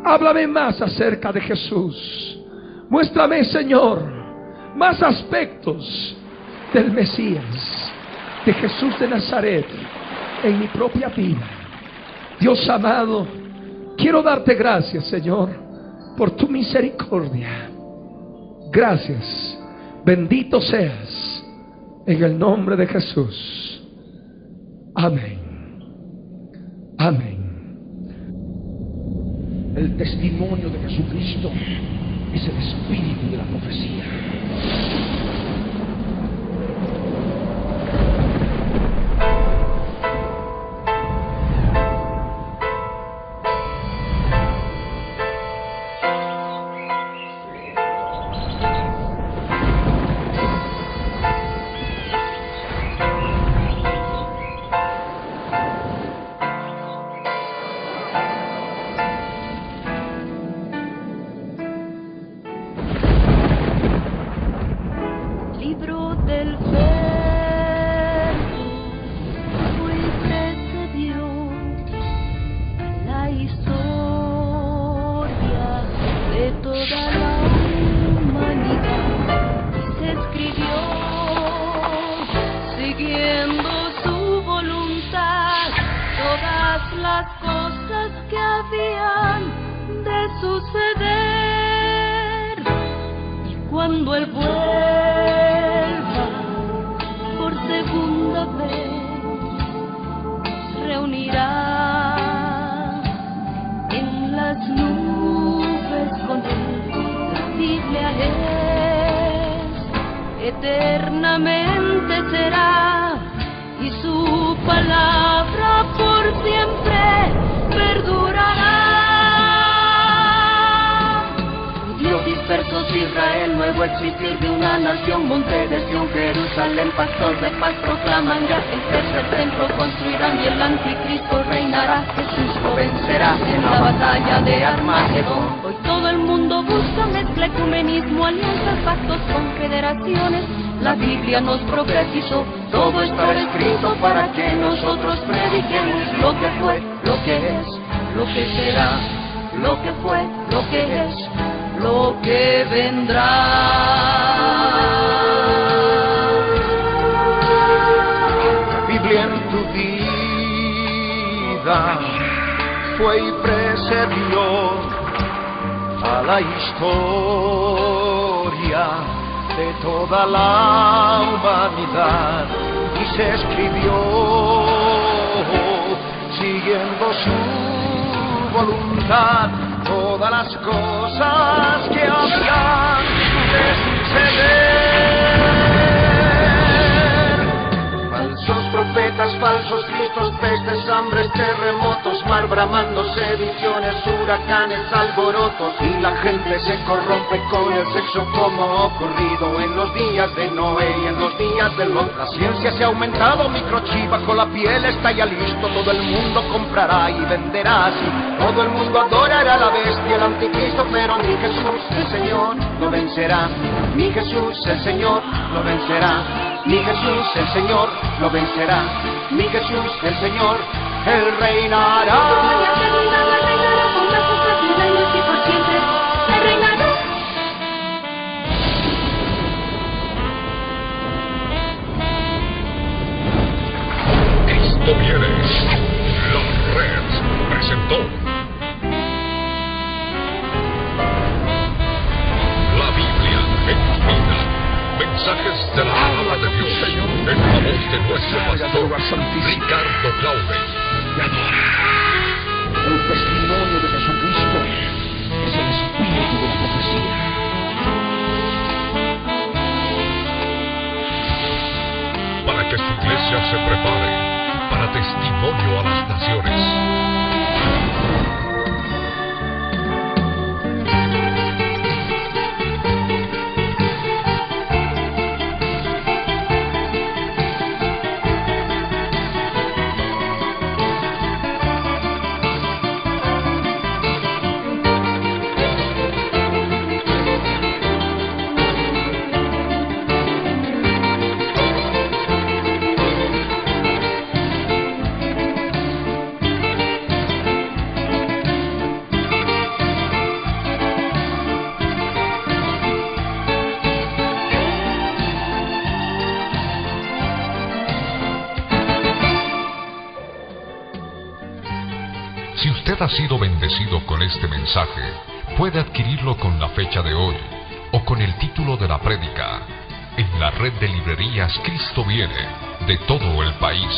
háblame más acerca de Jesús. Muéstrame, Señor, más aspectos del Mesías, de Jesús de Nazaret en mi propia vida. Dios amado, quiero darte gracias, Señor, por tu misericordia. Gracias. Bendito seas en el nombre de Jesús. Amén. Amén. El testimonio de Jesucristo es el espíritu de la profecía. las cosas que habían de suceder. Y cuando Él vuelva por segunda vez, reunirá en las nubes con Él. La Biblia es, eternamente será, y su palabra por siempre perdurará. Dios dispersos Israel, nuevo existir de una nación, monte de Sión, Jerusalén, pastor de paz proclaman ya, el tercer templo construirán y el anticristo reinará. Jesús lo vencerá en la batalla de Armagedón. Hoy todo el mundo busca mezcla, ecumenismo, alianzas, pactos, confederaciones. La Biblia nos profetizó, todo está escrito para que nosotros prediquemos lo que fue, lo que es, lo que será, lo que fue, lo que es, lo que vendrá. La Biblia en tu vida fue y precedió a la historia de toda la humanidad, y se escribió siguiendo su voluntad todas las cosas que habían de suceder. Falsos profetas, falsos cristos, pestes, hambres, terremotos, mar bramando, sediciones, huracanes, alborotos, y la gente se corrompe con el sexo como ocurrido en los días de Noé y en los días de Lot. La ciencia se ha aumentado, microchip bajo la piel está ya listo, todo el mundo comprará y venderá así, todo el mundo adorará a la bestia, el anticristo, pero mi Jesús el Señor lo vencerá, mi Jesús el Señor lo vencerá, mi Jesús el Señor lo vencerá, mi Jesús el Señor, Él reinará. Con brazos y reinos y por siempre Él reinará. Cristo viene. La Red presentó la Biblia en tu vida. Mensajes de la palabra de Dios en la voz de nuestro pastor Ricardo Claude. El testimonio de Jesucristo es el espíritu de la profecía. Para que su iglesia se prepare para testimonio a las naciones. Si usted ha sido bendecido con este mensaje, puede adquirirlo con la fecha de hoy o con el título de la prédica en la red de librerías Cristo Viene de todo el país.